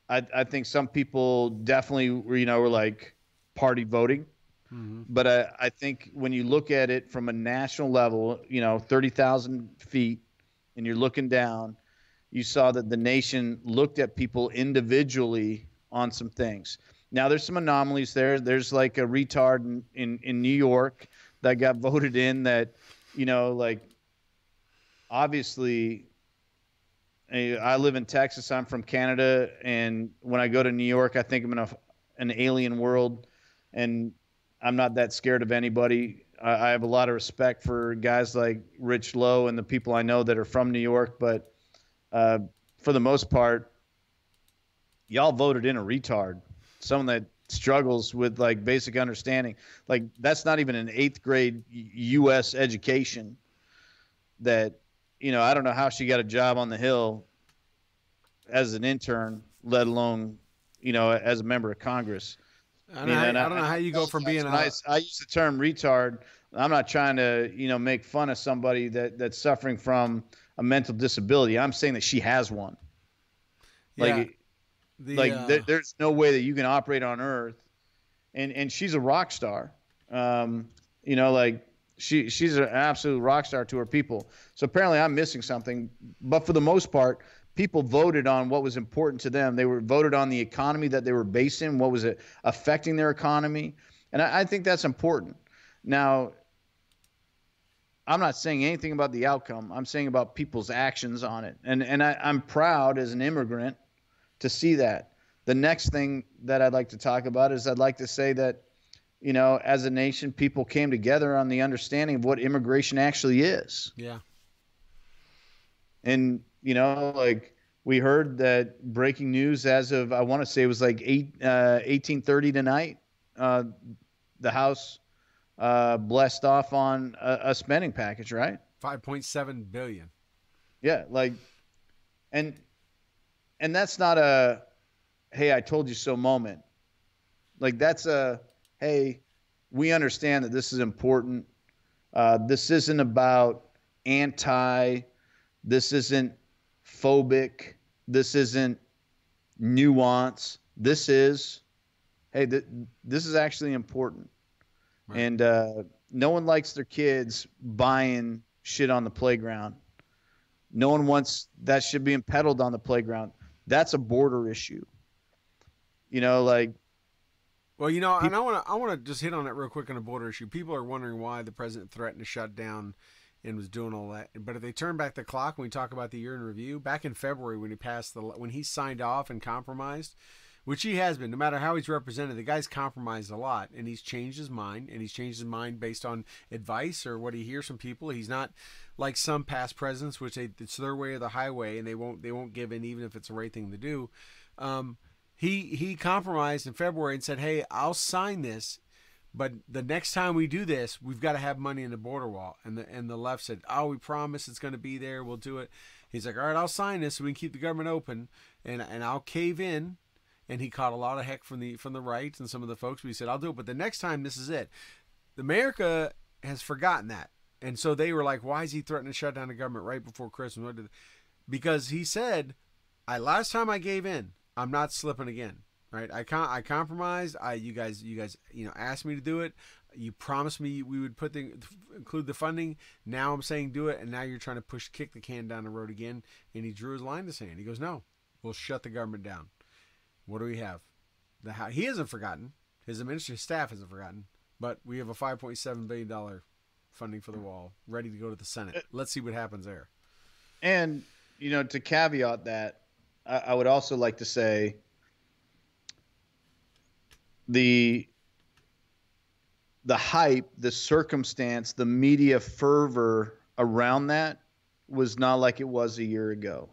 I think some people definitely were like party voting. Mm-hmm. But I think when you look at it from a national level, 30,000 feet, and you're looking down, you saw that the nation looked at people individually on some things. Now, there's some anomalies there. There's like a retard in New York that got voted in that, obviously, I live in Texas. I'm from Canada. And when I go to New York, I think I'm in an alien world. And I'm not that scared of anybody. I have a lot of respect for guys like Rich Lowe and the people I know that are from New York. But for the most part, y'all voted in a retard, someone that struggles with basic understanding. That's not even an 8th grade U.S. education that, I don't know how she got a job on the Hill as an intern, let alone, as a member of Congress. I don't know how you go from being I use the term retard. I'm not trying to, make fun of somebody that's suffering from a mental disability. I'm saying that she has one. There's no way that you can operate on Earth, and she's a rock star. She's an absolute rock star to her people. So apparently, I'm missing something. But for the most part, people voted on what was important to them. They were voted on the economy that they were based in, what was it affecting their economy. And I think that's important. Now, I'm not saying anything about the outcome. I'm saying about people's actions on it. And I'm proud as an immigrant to see that. The next thing that I'd like to talk about is I'd like to say that, you know, as a nation, people came together on the understanding of what immigration actually is. Yeah. And, you know, like we heard that breaking news as of, I want to say it was like 1830 tonight, the House blessed off on a spending package, right? 5.7 billion. Yeah, like, and that's not a, hey, I told you so moment. Like that's a, hey, we understand that this is important. This isn't about anti. This isn't phobic. This isn't nuance. This is, hey, this is actually important. Right. And no one likes their kids buying shit on the playground. No one wants that shit being peddled on the playground. That's a border issue. You know, like. Well, you know, and I want to just hit on that real quick on a border issue. People are wondering why the president threatened to shut down and was doing all that. But if they turn back the clock when we talk about the year in review, back in February when he signed off and compromised, which he has been, no matter how he's represented, the guy's compromised a lot, and he's changed his mind, and he's changed his mind based on advice or what he hears from people. He's not like some past presidents, which it's their way or the highway, and they won't give in even if it's the right thing to do. He compromised in February and said, hey, I'll sign this, but the next time we do this, we've got to have money in the border wall. And the left said, oh, we promise it's going to be there. We'll do it. He's like, all right, I'll sign this so we can keep the government open, and I'll cave in. And he caught a lot of heck from the right and some of the folks. But he said, I'll do it. But the next time, this is it. America has forgotten that. And so they were like, why is he threatening to shut down the government right before Christmas? Because he said, last time I gave in, I'm not slipping again. Right? I compromised. You guys, asked me to do it. You promised me we would include the funding. Now I'm saying do it, and now you're trying to kick the can down the road again. And he drew his line in the sand. He goes, no, we'll shut the government down. What do we have? He hasn't forgotten. His administrative staff hasn't forgotten. But we have a $5.7 billion funding for the wall ready to go to the Senate. Let's see what happens there. And, you know, to caveat that, I would also like to say the hype, the circumstance, the media fervor around that was not like it was a year ago.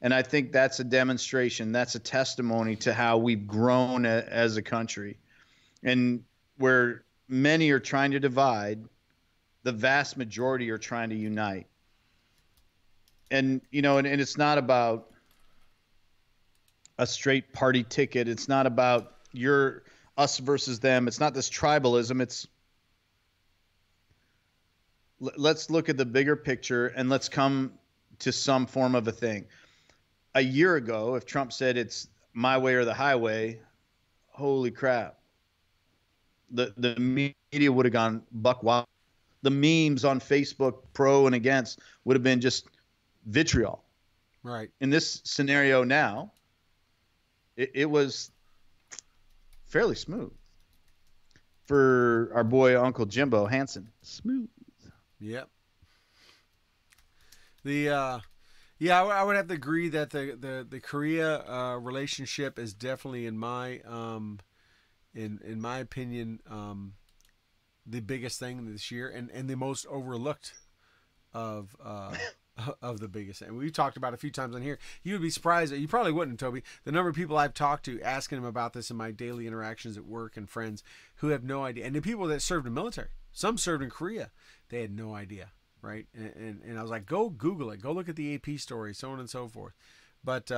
And I think that's a demonstration. That's a testimony to how we've grown as a country. And where many are trying to divide, the vast majority are trying to unite. And, you know, and it's not about a straight party ticket. It's not about us versus them. It's not this tribalism. Let's look at the bigger picture and let's come to some form of a thing. A year ago, if Trump said it's my way or the highway, holy crap. The media would have gone buck wild. The memes on Facebook, pro and against, would have been just vitriol. Right. In this scenario now, it was fairly smooth for our boy Uncle Jimbo Hansen. Smooth. Yep. Yeah, I would have to agree that the Korea relationship is definitely in my opinion the biggest thing this year and the most overlooked of the biggest thing. We've talked about it a few times on here. You would be surprised, you probably wouldn't, Toby, the number of people I've talked to asking them about this in my daily interactions at work and friends who have no idea. And the people that served in the military, some served in Korea, they had no idea. Right. And I was like, go Google it, go look at the AP story, so on and so forth. But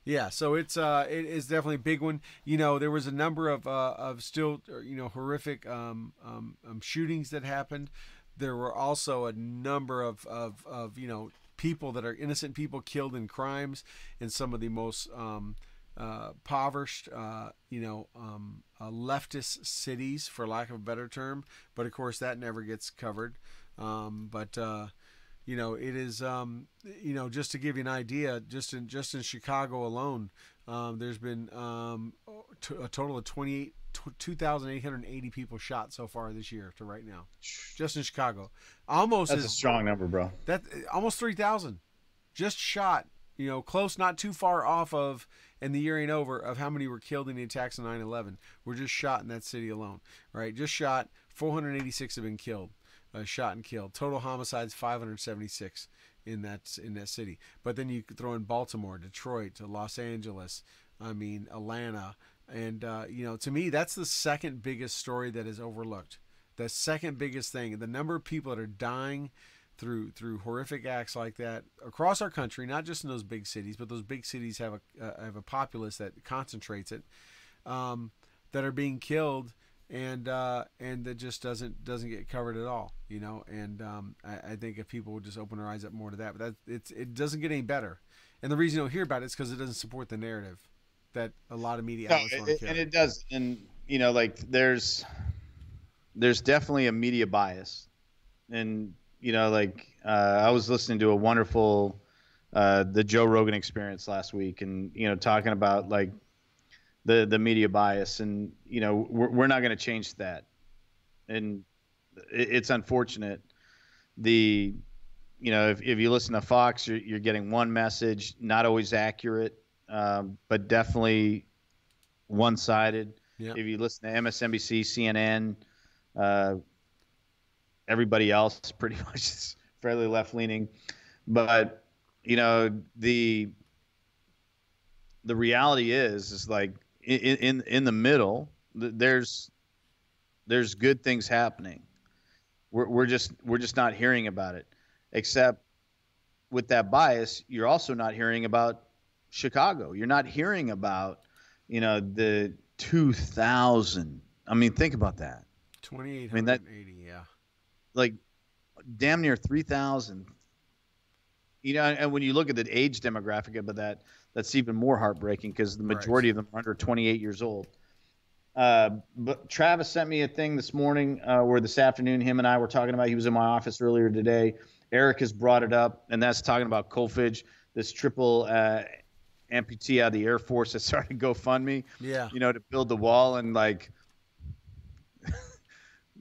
yeah, so it is definitely a big one. You know, there was a number of still, you know, horrific shootings that happened. There were also a number of you know, people that are innocent people killed in crimes in some of the most impoverished, leftist cities, for lack of a better term. But of course, that never gets covered. it is, just to give you an idea, just in Chicago alone, there's been a total of 2,880 people shot so far this year to right now, just in Chicago. Almost That's a strong number, bro. that almost 3,000 just shot. Close, not too far off of, and the year ain't over, of how many were killed in the attacks on 9/11. Were just shot in that city alone, right? Just shot. 486 have been killed, shot and killed. Total homicides 576 in that city. But then you could throw in Baltimore, Detroit, Los Angeles. Atlanta, and to me, that's the second biggest story that is overlooked. The second biggest thing, the number of people that are dying through horrific acts like that across our country, not just in those big cities, but those big cities have a populace that concentrates it, that are being killed, and that just doesn't get covered at all, And I think if people would just open their eyes up more to that, but it doesn't get any better. And the reason you don't hear about it is because it doesn't support the narrative that a lot of media outlets want to carry. And it does, and there's definitely a media bias, and I was listening to a wonderful the Joe Rogan Experience last week, and talking about the media bias, and we're not going to change that, and it's unfortunate. If you listen to Fox, you're getting one message, not always accurate, but definitely one-sided. Yep. If you listen to MSNBC, CNN, everybody else pretty much is fairly left-leaning. But the reality is like in the middle, there's good things happening. We're just not hearing about it. Except with that bias, you're also not hearing about Chicago. You're not hearing about the 2,000. Think about that. 2,880, yeah. Like damn near 3,000. And when you look at the age demographic of that's even more heartbreaking, because the majority of them are under 28 years old. But Travis sent me a thing this morning, where this afternoon him and I were talking about. He was in my office earlier today. Eric has brought it up, and that's talking about Colfidge, this triple amputee out of the Air Force that started GoFundMe. Yeah. To build the wall, and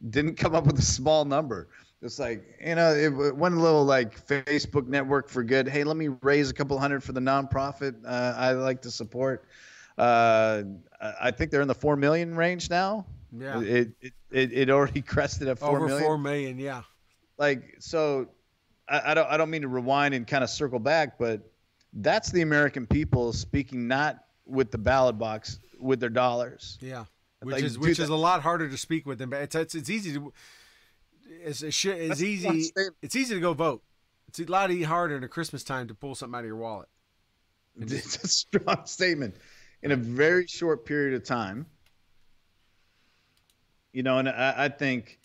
didn't come up with a small number. It's it went a little Facebook network for good. Hey, let me raise a couple hundred for the nonprofit I like to support. I think they're in the 4 million range now. Yeah. It already crested at 4 million. Over 4 million, yeah. So I don't mean to rewind and kind of circle back, but that's the American people speaking not with the ballot box, with their dollars. Yeah. Which is a lot harder to speak with them, but it's easy to it's easy to go vote. It's a lot harder in a Christmas time to pull something out of your wallet. It's a strong statement. In a very short period of time, and I think,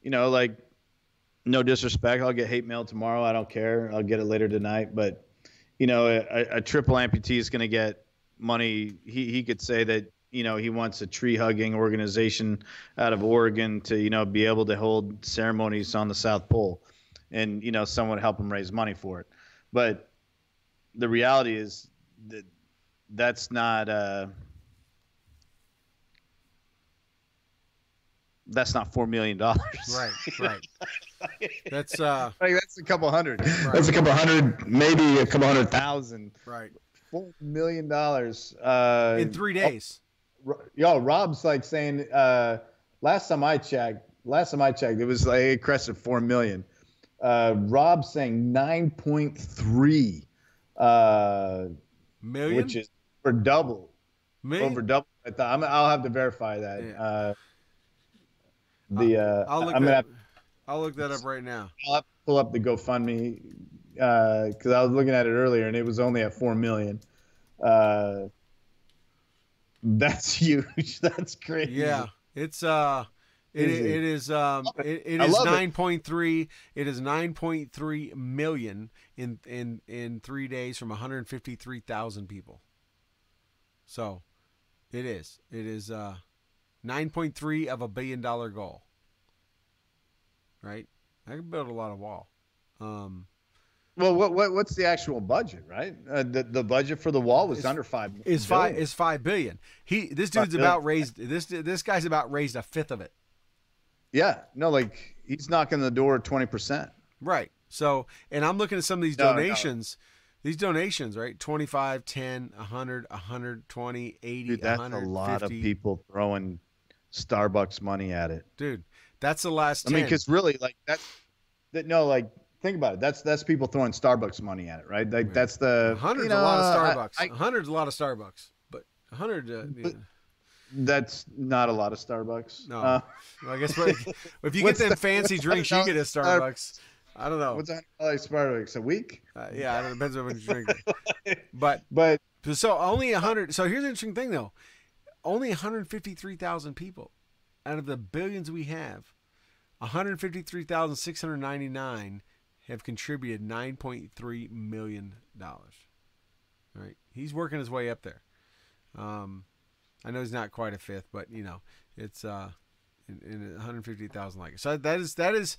no disrespect, I'll get hate mail tomorrow. I don't care. I'll get it later tonight. But, a triple amputee is going to get money. He could say that, he wants a tree hugging organization out of Oregon to, be able to hold ceremonies on the South Pole, and, someone help him raise money for it. But the reality is that that's not $4 million. Right. That's that's a couple hundred. Right. That's a couple hundred, maybe a couple 100,000. Right. $4 million in 3 days. Rob's saying last time I checked, it was it crested 4 million. Rob's saying 9.3 million, which is over double. Million? Over double. I'll have to verify that. Yeah. I'll look that up right now. I'll have to pull up the GoFundMe, because I was looking at it earlier and it was only at 4 million. That's huge. That's crazy. Yeah, it's it is 9.3. It is 9.3 million in 3 days from 153,000 people. So, it is 9.3 of $1 billion goal. Right? I can build a lot of wall. Well, what's the actual budget, right? The budget for the wall was under $5 billion. Is $5 billion. This dude's $5 billion. about raised this guy's about raised a fifth of it. Yeah, no, like he's knocking the door at 20%. Right. So, and I'm looking at some of these donations. These donations, right? 25, 10, 100, 120, 80, Dude, that's 100, a lot 50. of people throwing Starbucks money at it. Dude, that's the last 10. I mean, because really, like like think about it. That's people throwing Starbucks money at it, right? Like that's the 100's a lot of Starbucks. 100's a lot of Starbucks, but 100. That's not a lot of Starbucks. No, well, I guess if you get them fancy drinks, you get a Starbucks. I don't know. What's $100 Starbucks a week? Yeah, it depends on what you drink. But so only 100. So here's an interesting thing, though. Only 153,000 people out of the billions we have, 153,699 have contributed $9.3 million. Right? He's working his way up there. I know he's not quite a fifth, but it's in 150,000 like it. So that is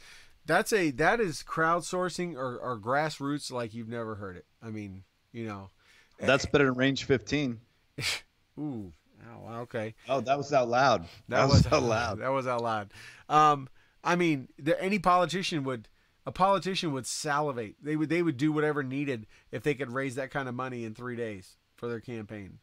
crowdsourcing or grassroots like you've never heard it. I mean, that's better than Range 15. Ooh, oh, okay. Oh, that was out loud. That was out loud. That was out loud. I mean, a politician would salivate. They would do whatever needed if they could raise that kind of money in 3 days for their campaign.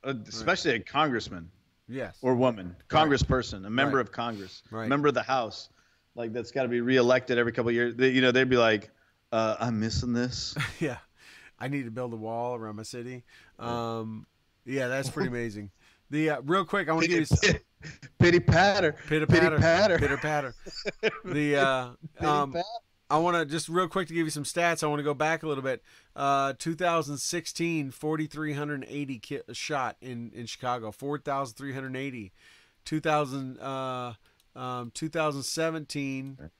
Especially a congressman. Yes. Or woman, congressperson, a member of Congress, member of the House, like that's got to be reelected every couple of years. They'd be like, "I'm missing this." Yeah, I need to build a wall around my city. Yeah, that's pretty amazing. The real quick, I want to give you pitter patter, pitter patter, pitter patter. The I want to just real quick to give you some stats. I want to go back a little bit. 2016, 4,380 shot in Chicago. 4,380. 2017,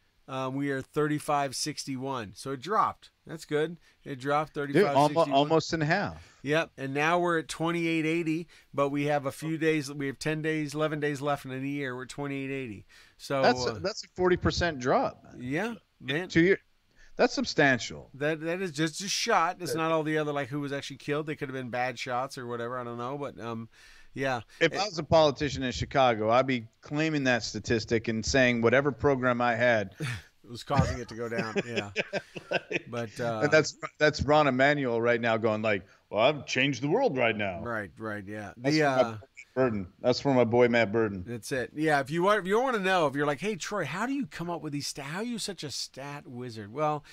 we are 3,561. So it dropped. That's good. It dropped 3,561. Almost in half. Yep. And now we're at 2,880. But we have a few days. We have 10 days, 11 days left in the year. We're at 2,880. So that's a 40% drop. Yeah. Man, 2 years. That's substantial. That is just a shot. It's not all the other who was actually killed. They could have been bad shots or whatever. I don't know, but yeah. If I was a politician in Chicago, I'd be claiming that statistic and saying whatever program I had was causing it to go down. Yeah, but and that's Ron Emanuel right now going like, "Well, I've changed the world right now." Right, yeah. That's for my boy Matt Burden. That's it. Yeah, if you want to know, if you're like, hey Troy, how do you come up with these stats? How are you such a stat wizard? Well,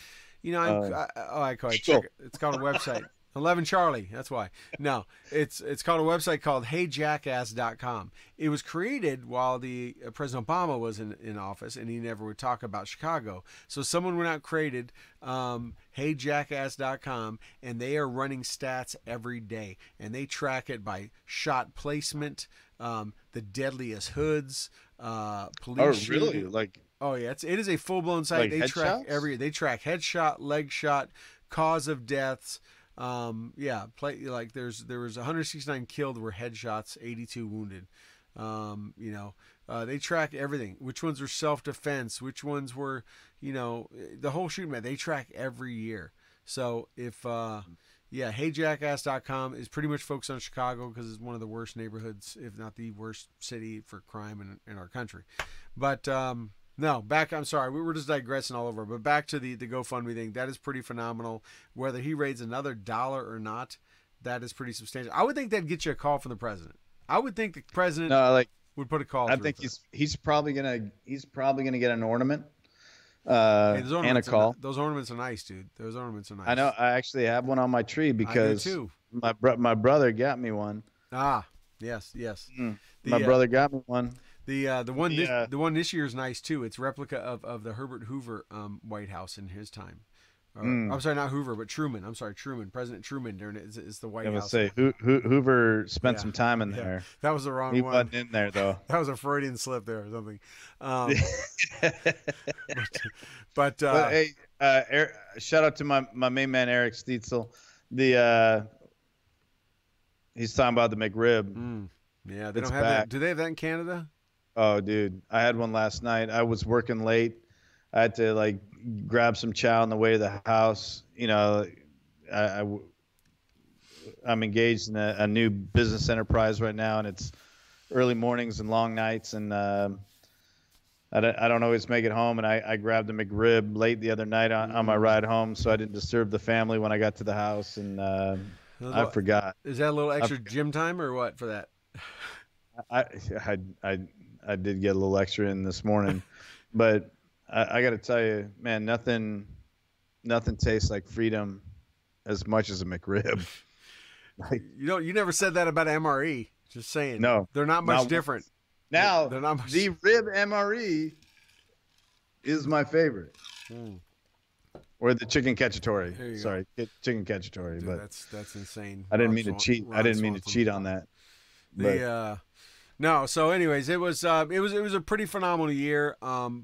I call it. Check it. It's called a website. 11 Charlie. That's why. No, it's called a website called HeyJackass.com. It was created while the President Obama was in office, and he never would talk about Chicago. So someone went out and created HeyJackass.com, and they are running stats every day, and they track it by shot placement, the deadliest hoods, police shooting. Really? Oh yeah, it is a full blown site. They track headshots? They track headshot, leg shot, cause of deaths. There was 169 killed were headshots, 82 wounded. They track everything. Which ones were self-defense? Which ones were, the whole shooting match. They track every year. So if, HeyJackass.com is pretty much focused on Chicago because it's one of the worst neighborhoods, if not the worst city for crime in our country. But, no, I'm sorry. We were just digressing all over. But back to the GoFundMe thing. That is pretty phenomenal. Whether he raises another dollar or not, that is pretty substantial. I would think that'd get you a call from the president. I would think the president would put a call. I think he's probably gonna get an ornament and a call. Those ornaments are nice, dude. Those ornaments are nice. I know. I actually have one on my tree because my brother got me one. Ah, yes. My brother got me one. The one this year is nice too. It's replica of the Herbert Hoover White House in his time. I'm sorry, not Hoover, but Truman. I'm sorry, Truman. President Truman during it is the White House. I would say Hoover spent some time in there. That was the wrong one. He wasn't in there though. That was a Freudian slip there or something. But hey, shout out to my main man Eric Stietzel. He's talking about the McRib. Yeah, they don't have that. Do they have that in Canada? Oh, dude, I had one last night. I was working late. I had to like grab some chow on the way to the house. You know, I, am engaged in a new business enterprise right now, and it's early mornings and long nights, and I don't always make it home. And I grabbed a McRib late the other night on my ride home, so I didn't disturb the family when I got to the house, and I forgot. Is that a little extra gym time or what for that? I I I, I did get a little extra in this morning, but I got to tell you, man, nothing tastes like freedom as much as a McRib. Like, you never said that about MRE. Just saying. No, they're not much different. Now, they're not much... the rib MRE is my favorite. Or the chicken cacciatore. Sorry, chicken cacciatore. Dude, but that's insane. I didn't mean to cheat. I didn't mean to cheat on that. No. So, anyways, it was a pretty phenomenal year.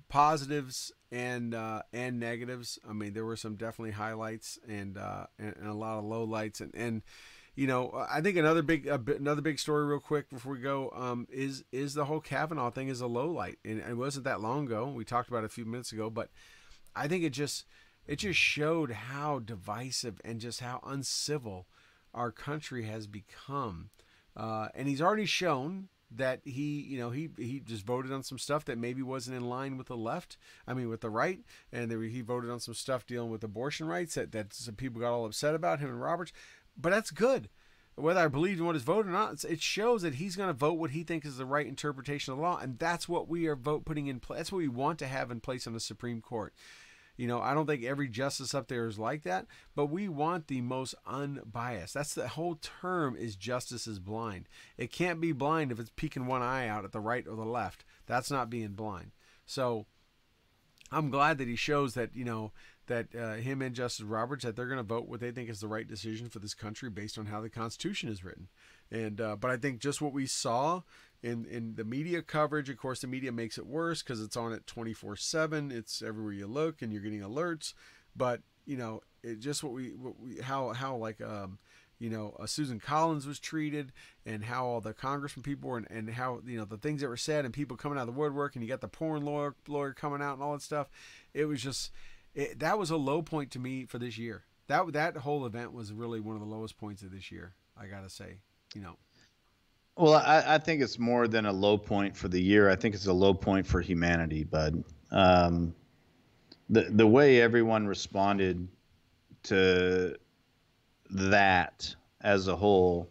Positives and negatives. I mean, there were some definitely highlights and a lot of lowlights and. I think another big story, real quick before we go, is the whole Kavanaugh thing is a low light, and it wasn't that long ago. We talked about it a few minutes ago, but I think it just showed how divisive and just how uncivil our country has become. And he's already shown that he just voted on some stuff that maybe wasn't in line with the left. I mean, with the right, and he voted on some stuff dealing with abortion rights that some people got all upset about, him and Roberts. But that's good. Whether I believe in what is voted or not, it shows that he's going to vote what he thinks is the right interpretation of the law, and that's what we are putting in place. That's what we want to have in place on the Supreme Court. I don't think every justice up there is like that, but we want the most unbiased. That's the whole term, is justice is blind. It can't be blind if it's peeking one eye out at the right or the left. That's not being blind. So I'm glad that he shows that, that him and Justice Roberts, that they're going to vote what they think is the right decision for this country based on how the Constitution is written. And but I think just what we saw in the media coverage, of course, the media makes it worse because it's on it 24/7. It's everywhere you look, and you're getting alerts. But it just how like Susan Collins was treated, and how all the congressman people were, and how the things that were said, and people coming out of the woodwork, and you got the porn lawyer coming out and all that stuff. It was just. That was a low point to me for this year. That whole event was really one of the lowest points of this year, I gotta say. Well, I think it's more than a low point for the year. I think it's a low point for humanity, bud. The way everyone responded to that as a whole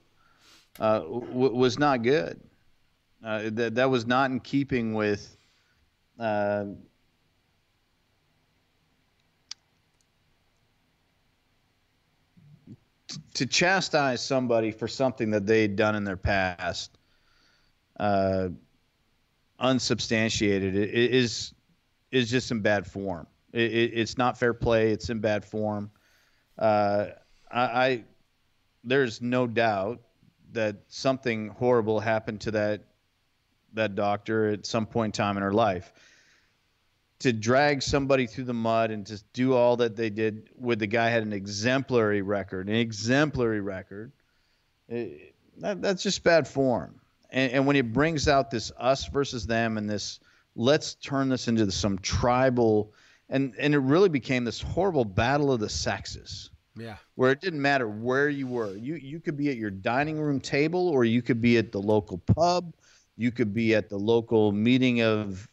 was not good. That was not in keeping with. To chastise somebody for something that they'd done in their past, unsubstantiated, is just in bad form. It's not fair play. It's in bad form. There's no doubt that something horrible happened to that doctor at some point in time in her life. To drag somebody through the mud and to do all that they did with the guy had an exemplary record, that's just bad form. And when it brings out this us versus them and this, let's turn this into some tribal, and it really became this horrible battle of the sexes. Yeah. Where it didn't matter where you were. You could be at your dining room table, or you could be at the local pub. You could be at the local meeting of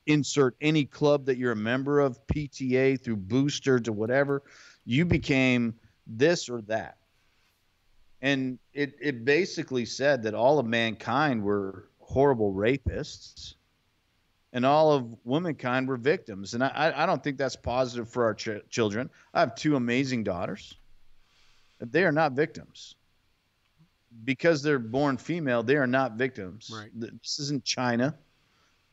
insert any club that you're a member of, PTA through Booster to whatever. You became this or that. And it basically said that all of mankind were horrible rapists and all of womankind were victims. And I don't think that's positive for our children. I have two amazing daughters. They are not victims. Because they're born female, they are not victims. Right. This isn't China.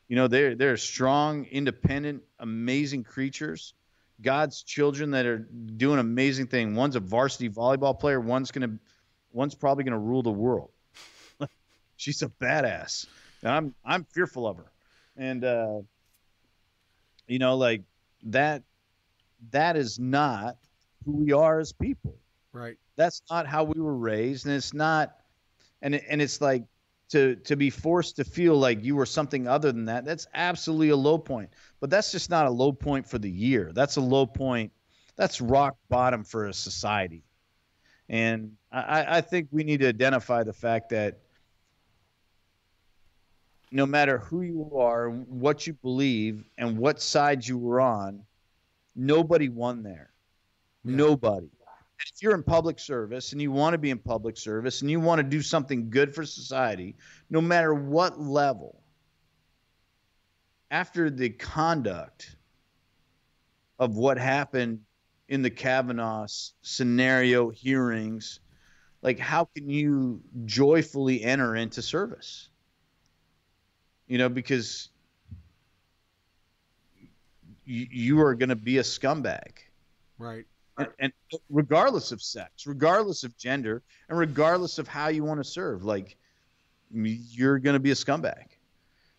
They're strong, independent, amazing creatures. God's children that are doing amazing things. One's a varsity volleyball player. One's probably gonna rule the world. She's a badass, and I'm fearful of her. And like that is not who we are as people. Right. That's not how we were raised, and it's not. And it's like to be forced to feel like you were something other than that, that's absolutely a low point. But that's just not a low point for the year. That's a low point. That's rock bottom for a society. And I think we need to identify the fact that no matter who you are, what you believe, and what side you were on, nobody won there. Yeah. Nobody. And if you're in public service and you want to be in public service and you want to do something good for society, no matter what level, after the conduct of what happened in the Kavanaugh scenario hearings, like how can you joyfully enter into service? You know, because you are going to be a scumbag. Right. And regardless of sex, regardless of gender, and regardless of how you want to serve, like you're going to be a scumbag.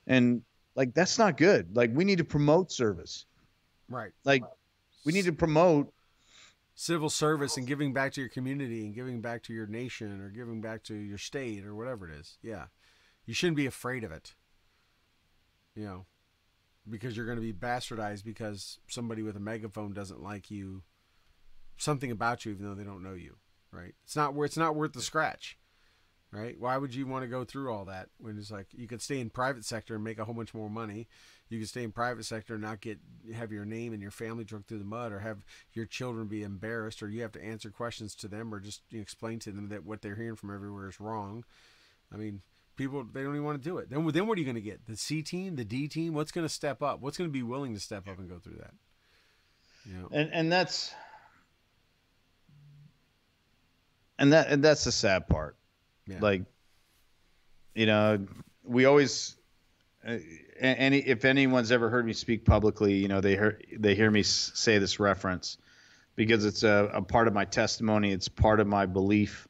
And like, that's not good. Like we need to promote service. Right. Like we need to promote civil service and giving back to your community and giving back to your nation or giving back to your state or whatever it is. Yeah. You shouldn't be afraid of it. You know, because you're going to be bastardized because somebody with a megaphone doesn't like you, something about you, even though they don't know you, right? It's not worth the scratch, right? Why would you want to go through all that when it's like you could stay in private sector and make a whole bunch more money? You could stay in private sector and not have your name and your family dragged through the mud, or have your children be embarrassed, or you have to answer questions to them, or just explain to them that what they're hearing from everywhere is wrong. I mean, people, they don't even want to do it. Then what are you going to get? The C team, the D team? What's going to step up? What's going to be willing to step up and go through that? You know? And that's that's the sad part. Yeah. Like, you know, we always if anyone's ever heard me speak publicly, you know, they hear me say this reference because it's a part of my testimony. It's part of my belief.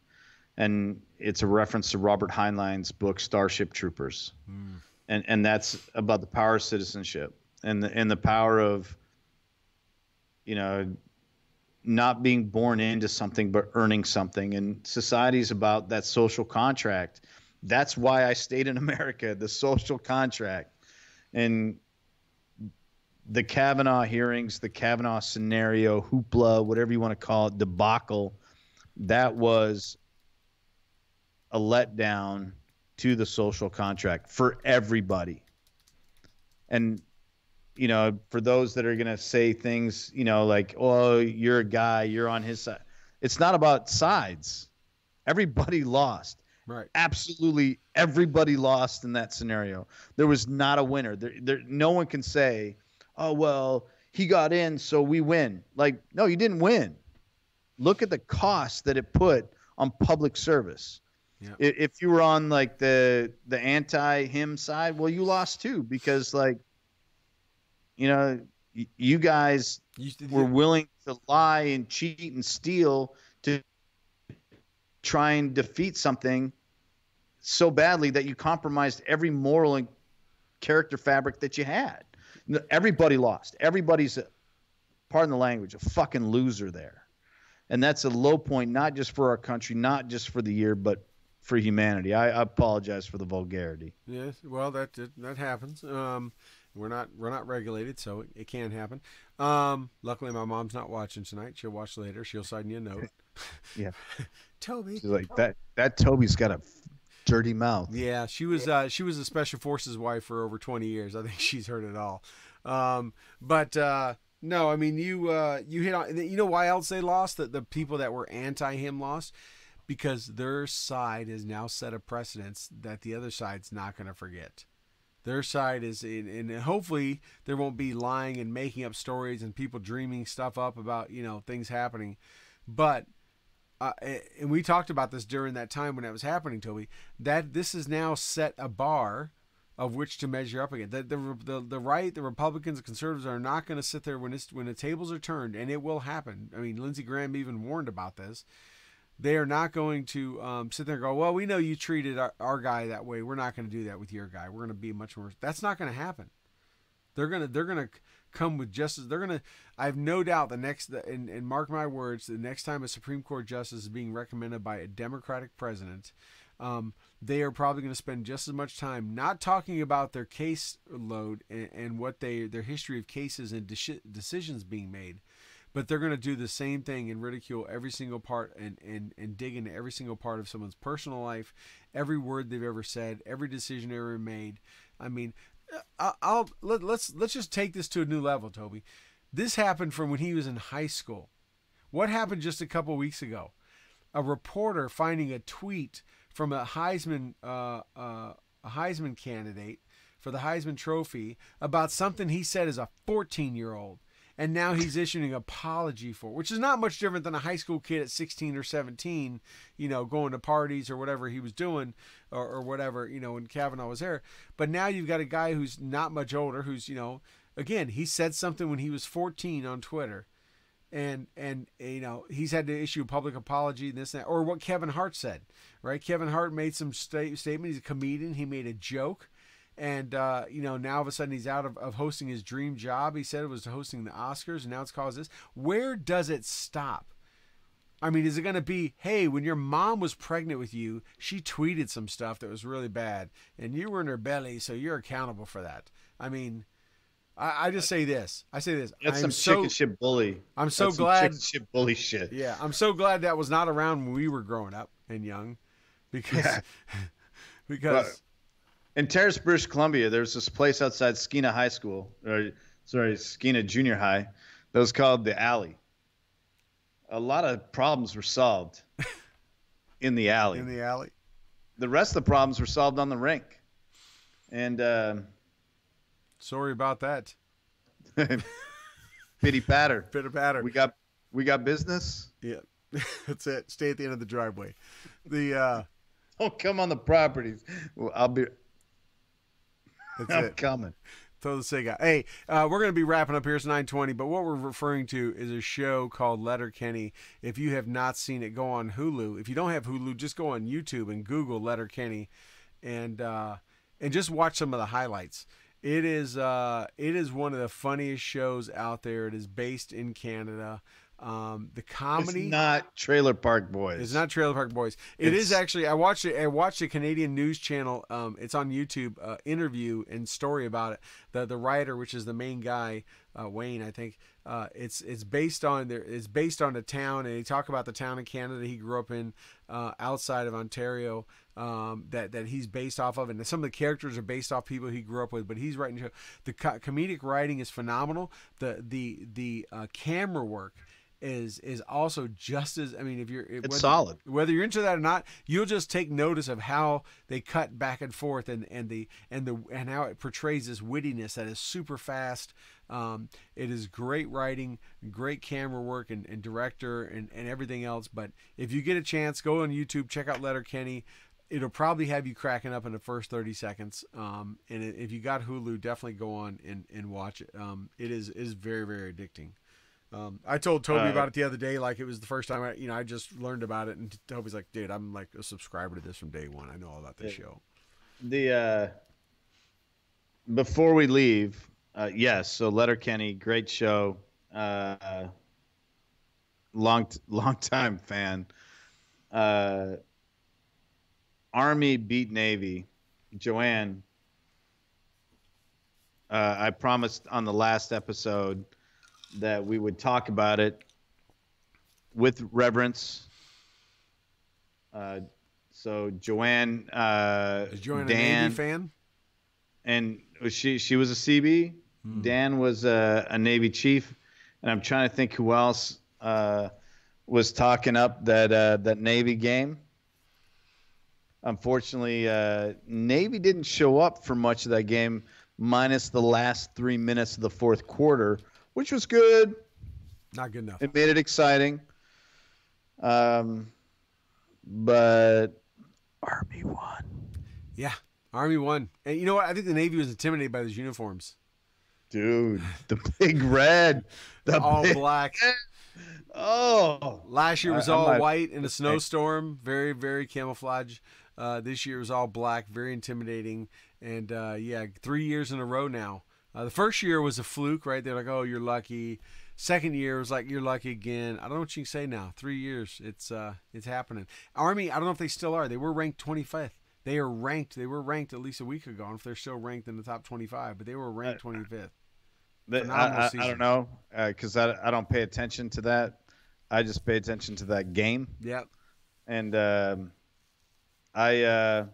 And it's a reference to Robert Heinlein's book, Starship Troopers. And that's about the power of citizenship and the power of, you know, not being born into something, but earning something. And society is about that social contract. That's why I stayed in America, the social contract. And the Kavanaugh hearings, the Kavanaugh scenario, hoopla, whatever you want to call it, debacle, that was a letdown to the social contract for everybody. And, you know, for those that are going to say things, you know, like, oh, you're a guy, you're on his side. It's not about sides. Everybody lost. Right. Absolutely everybody lost in that scenario. There was not a winner. No one can say, oh, well, he got in, so we win. Like, no, you didn't win. Look at the cost that it put on public service. Yeah. If you were on like the anti-him side, well, you lost too, because like, you know, you guys were willing to lie and cheat and steal to try and defeat something so badly that you compromised every moral and character fabric that you had. Everybody lost. Everybody's, pardon the language, a fucking loser there. And that's a low point, not just for our country, not just for the year, but for humanity. I apologize for the vulgarity. Yes, well, that happens. We're not regulated, so it can happen. Luckily, my mom's not watching tonight. She'll watch later. She'll sign you a note. Yeah, Toby. She's like that. Toby's got a dirty mouth. Yeah, she was a Special Forces wife for over 20 years. I think she's heard it all. No, I mean you hit on. You know why else they lost? The people that were anti him lost. Because their side has now set a precedence that the other side's not going to forget. Their side is, and hopefully there won't be lying and making up stories and people dreaming stuff up about, you know, things happening. But, and we talked about this during that time when that was happening, Toby, that this has now set a bar of which to measure up again. The right, the Republicans, the conservatives are not going to sit there when the tables are turned, and it will happen. I mean, Lindsey Graham even warned about this. They are not going to sit there and go, well, we know you treated our guy that way. We're not going to do that with your guy. We're going to be much more. That's not going to happen. They're going to come with justice. They're going to. I have no doubt and mark my words, the next time a Supreme Court justice is being recommended by a Democratic president, they are probably going to spend just as much time not talking about their case load and what their history of cases and decisions being made, but they're going to do the same thing and ridicule every single part and dig into every single part of someone's personal life, every word they've ever said, every decision ever made. I mean, let's just take this to a new level, Toby. This happened from when he was in high school. What happened just a couple weeks ago? A reporter finding a tweet from a Heisman candidate for the Heisman Trophy about something he said as a 14-year-old. And now he's issuing an apology for it, which is not much different than a high school kid at 16 or 17, going to parties or whatever he was doing or whatever, when Kavanaugh was there. But now you've got a guy who's not much older, who's, again, he said something when he was 14 on Twitter. And he's had to issue a public apology, this and that, or what Kevin Hart said, right? Kevin Hart made some statement. He's a comedian. He made a joke. And, now all of a sudden he's out of hosting his dream job. He said it was hosting the Oscars, and now it's caused this. Where does it stop? I mean, is it going to be, hey, when your mom was pregnant with you, she tweeted some stuff that was really bad, and you were in her belly, so you're accountable for that? I mean, I just say this. That's some chicken shit bully. I'm so That's glad. Some chicken shit bully shit. Yeah, I'm so glad that was not around when we were growing up and young, because because. In Terrace, British Columbia, there's this place outside Skeena High School, Skeena Junior High, that was called the Alley. A lot of problems were solved in the alley. In the alley. The rest of the problems were solved on the rink. And sorry about that. Pitty patter. Pitter patter. We got business. Yeah, that's it. Stay at the end of the driveway. Don't come on the properties. Well, I'll be. I'm coming. Throw the cig out. Hey, we're going to be wrapping up here. It's 9:20, but what we're referring to is a show called Letterkenny. If you have not seen it, go on Hulu. If you don't have Hulu, just go on YouTube and Google Letterkenny, and just watch some of the highlights. It is one of the funniest shows out there. It is based in Canada. The comedy. It's not Trailer Park Boys. It's not Trailer Park Boys. It is actually. I watched a Canadian news channel. It's on YouTube. Interview and story about it. The writer, which is the main guy, Wayne, I think. It's based on a town, and he talk about the town in Canada he grew up in, outside of Ontario. That he's based off of, and some of the characters are based off people he grew up with. But he's writing. The comedic writing is phenomenal. The camera work is also just as, I mean, it's solid. Whether you're into that or not, you'll just take notice of how they cut back and forth and how it portrays this wittiness that is super fast. It is great writing, great camera work and director and everything else. But if you get a chance, go on YouTube, check out Letterkenny. It'll probably have you cracking up in the first 30 seconds. And if you got Hulu, definitely go on and watch it. It is very, very addicting. I told Toby about it the other day, like it was the first time I just learned about it, and Toby's like, dude, I'm like a subscriber to this from day one. I know all about this show. Before we leave, yes, so Letterkenny, great show. Long time fan. Army beat Navy. Joanne, I promised on the last episode that we would talk about it with reverence. So Joanne, is Joanne Dan, a Navy fan? And she was a CB. Dan was a Navy chief, and I'm trying to think who else was talking up that Navy game. Unfortunately, Navy didn't show up for much of that game, minus the last 3 minutes of the fourth quarter, which was good. Not good enough. It made it exciting. But Army won. Yeah, Army won. And you know what? I think the Navy was intimidated by those uniforms. Dude, the big red. All black. Oh. Last year was all white in a snowstorm. Very, very camouflage. This year was all black. Very intimidating. And, 3 years in a row now. The first year was a fluke, right? They're like, oh, you're lucky. Second year was like you're lucky again. I don't know what you can say now. 3 years, it's happening. Army, I don't know if they still are. They were ranked 25th. They are ranked. They were ranked at least a week ago. I don't know if they're still ranked in the top 25, but they were ranked 25th. Phenomenal season. I don't know because I don't pay attention to that. I just pay attention to that game. Yep. And I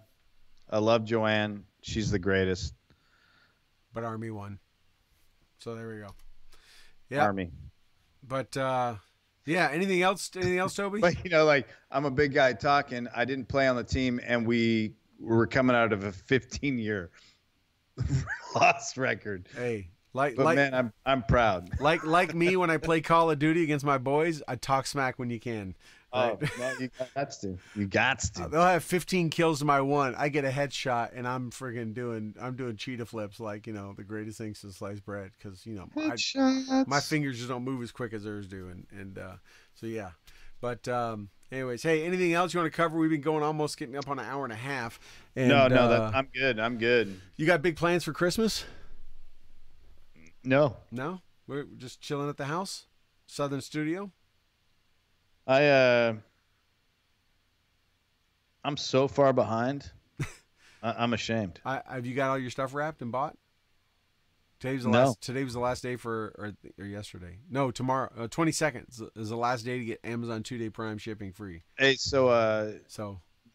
love Joanne. She's the greatest. But Army won. So there we go. Yeah. Army. But yeah. Anything else? Anything else, Toby? But like I'm a big guy talking. I didn't play on the team, and we were coming out of a 15-year loss record. Hey. But man, I'm proud. Like me when I play Call of Duty against my boys, I talk smack when you can. Right? Oh, well, you got to. You got to. They'll have 15 kills to my one. I get a headshot, and I'm friggin' doing cheetah flips like the greatest things to sliced bread because my fingers just don't move as quick as theirs do, and so yeah. But anyways, hey, anything else you want to cover? We've been going almost getting up on an hour and a half. And, no, I'm good. I'm good. You got big plans for Christmas? No. We're just chilling at the house, Southern Studio. I'm so far behind. I'm ashamed. Have you got all your stuff wrapped and bought? Today was the last day or yesterday. No, tomorrow. 22nd is the last day to get Amazon 2-day Prime shipping free. Hey, so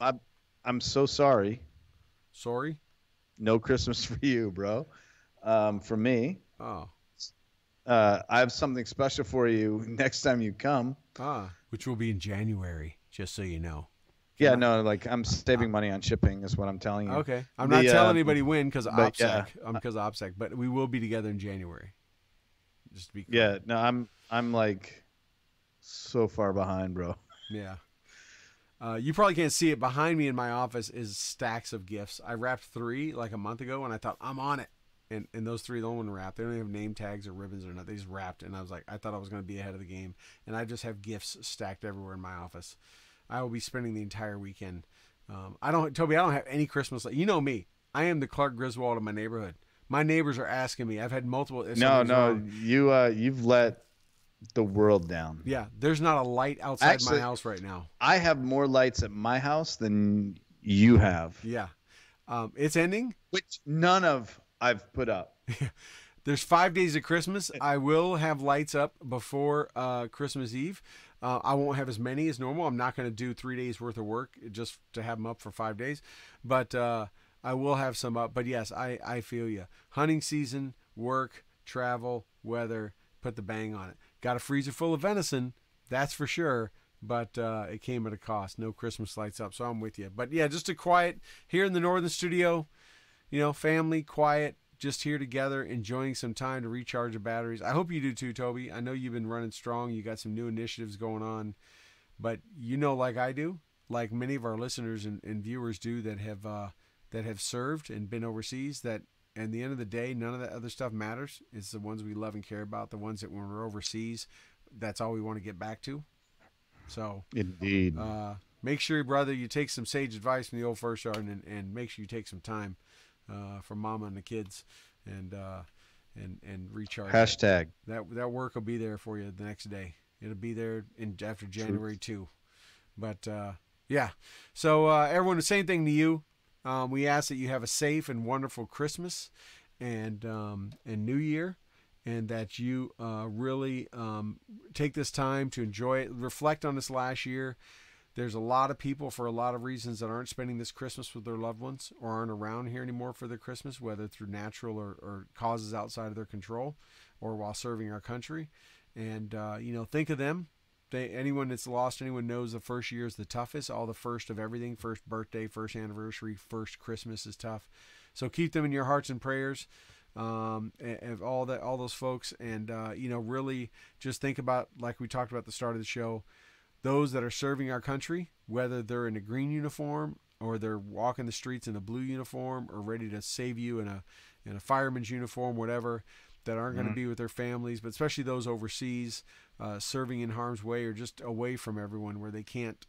I'm so sorry. Sorry? No Christmas for you, bro. For me. Oh. I have something special for you next time you come. Which will be in January, just so you know. Yeah, no, like I'm saving money on shipping is what I'm telling you. Okay. I'm not telling anybody when because of OPSEC. Yeah. Because of OPSEC, but we will be together in January. Just to be clear. Yeah, no, I'm like so far behind, bro. Yeah. You probably can't see it. Behind me in my office is stacks of gifts. I wrapped 3 like a month ago, and I thought, I'm on it. And those 3, the only one wrapped. They don't have name tags or ribbons or nothing. They just wrapped. And I was like, I thought I was going to be ahead of the game. And I just have gifts stacked everywhere in my office. I will be spending the entire weekend. Toby, I don't have any Christmas. You know me. I am the Clark Griswold of my neighborhood. My neighbors are asking me. I've had multiple. You've let the world down. Yeah, there's not a light outside my house right now. I have more lights at my house than you have. Yeah, it's ending. Which none of I've put up. There's 5 days of Christmas. I will have lights up before Christmas Eve. I won't have as many as normal. I'm not going to do 3 days worth of work just to have them up for 5 days. But I will have some up. But yes, I feel you. Hunting season, work, travel, weather, put the bang on it. Got a freezer full of venison, that's for sure. But it came at a cost. No Christmas lights up, so I'm with you. But yeah, just a quiet here in the Northern Studio. Family, quiet, just here together, enjoying some time to recharge the batteries. I hope you do too, Toby. I know you've been running strong. You got some new initiatives going on. But like I do, like many of our listeners and viewers do that have served and been overseas, that at the end of the day, none of that other stuff matters. It's the ones we love and care about, the ones that when we're overseas, that's all we want to get back to. So indeed. Make sure, brother, you take some sage advice from the old First Sergeant and make sure you take some time for mama and the kids and recharge. Hashtag. That work will be there for you the next day. It'll be there after January 2. But yeah. So everyone, the same thing to you. We ask that you have a safe and wonderful Christmas and New Year, and that you really take this time to enjoy it, reflect on this last year. There's a lot of people for a lot of reasons that aren't spending this Christmas with their loved ones or aren't around here anymore for their Christmas, whether through natural or causes outside of their control or while serving our country. And, think of them. Anyone that's lost, anyone knows the first year is the toughest. All the first of everything, first birthday, first anniversary, first Christmas is tough. So keep them in your hearts and prayers. Of all those folks. And, really just think about, like we talked about at the start of the show, those that are serving our country, whether they're in a green uniform or they're walking the streets in a blue uniform or ready to save you in a fireman's uniform, whatever, that aren't going to be with their families, but especially those overseas, serving in harm's way or just away from everyone where they can't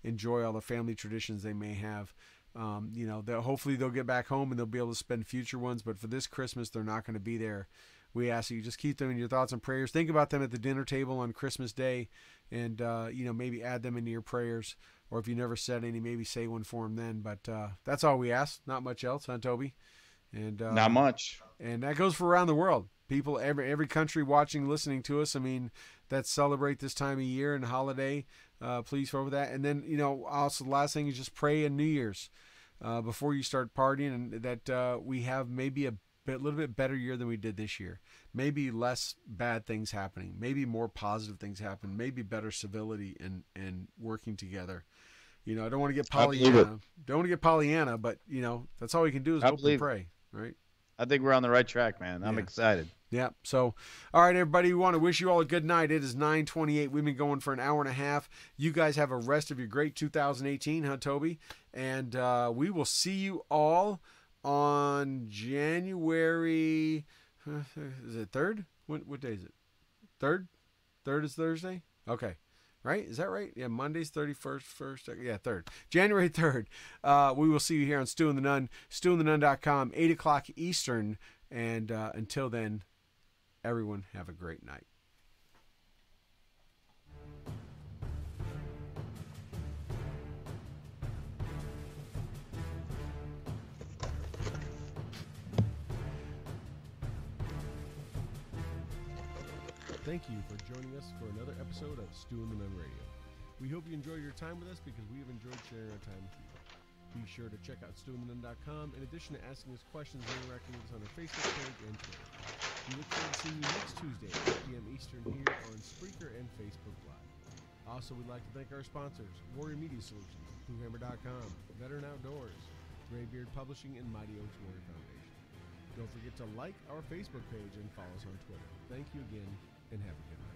enjoy all the family traditions they may have. Hopefully they'll get back home and they'll be able to spend future ones, but for this Christmas, they're not going to be there we ask that you just keep them in your thoughts and prayers. Think about them at the dinner table on Christmas Day, and maybe add them into your prayers. Or if you never said any, maybe say one for them then. But that's all we ask. Not much else, huh, Toby? And not much. And that goes for around the world. People, every country watching, listening to us. I mean, that celebrate this time of year and holiday. Please for that. And then, also the last thing is just pray in New Year's before you start partying, and that we have maybe a little bit better year than we did this year. Maybe less bad things happening. Maybe more positive things happen. Maybe better civility and working together. I don't want to get Pollyanna. Don't want to get Pollyanna, but that's all we can do is hope and pray, right? I think we're on the right track, man. I'm excited. Yeah. So, all right, everybody, we want to wish you all a good night. It is 9:28. We've been going for an hour and a half. You guys have a rest of your great 2018, huh, Toby? And we will see you all on January. Is it 3rd? What day is it? 3rd? 3rd is Thursday? Okay. Right? Is that right? Yeah, Monday's 31st, 1st. Yeah, 3rd. January 3rd. We will see you here on Stu and the Nunn, stewandthenunn.com, 8 o'clock Eastern. And until then, everyone have a great night. Thank you for joining us for another episode of Stu and the Nunn Radio. We hope you enjoy your time with us because we have enjoyed sharing our time with you. Be sure to check out stewandthenunn.com in addition to asking us questions and interacting with us on our Facebook page and Twitter. We look forward to seeing you next Tuesday at 8 p.m. Eastern here on Spreaker and Facebook Live. Also, we'd like to thank our sponsors, Warrior Media Solutions, BlueHammer.com, Veteran Outdoors, Graybeard Publishing, and Mighty Oaks Warrior Foundation. Don't forget to like our Facebook page and follow us on Twitter. Thank you again, and have a good night.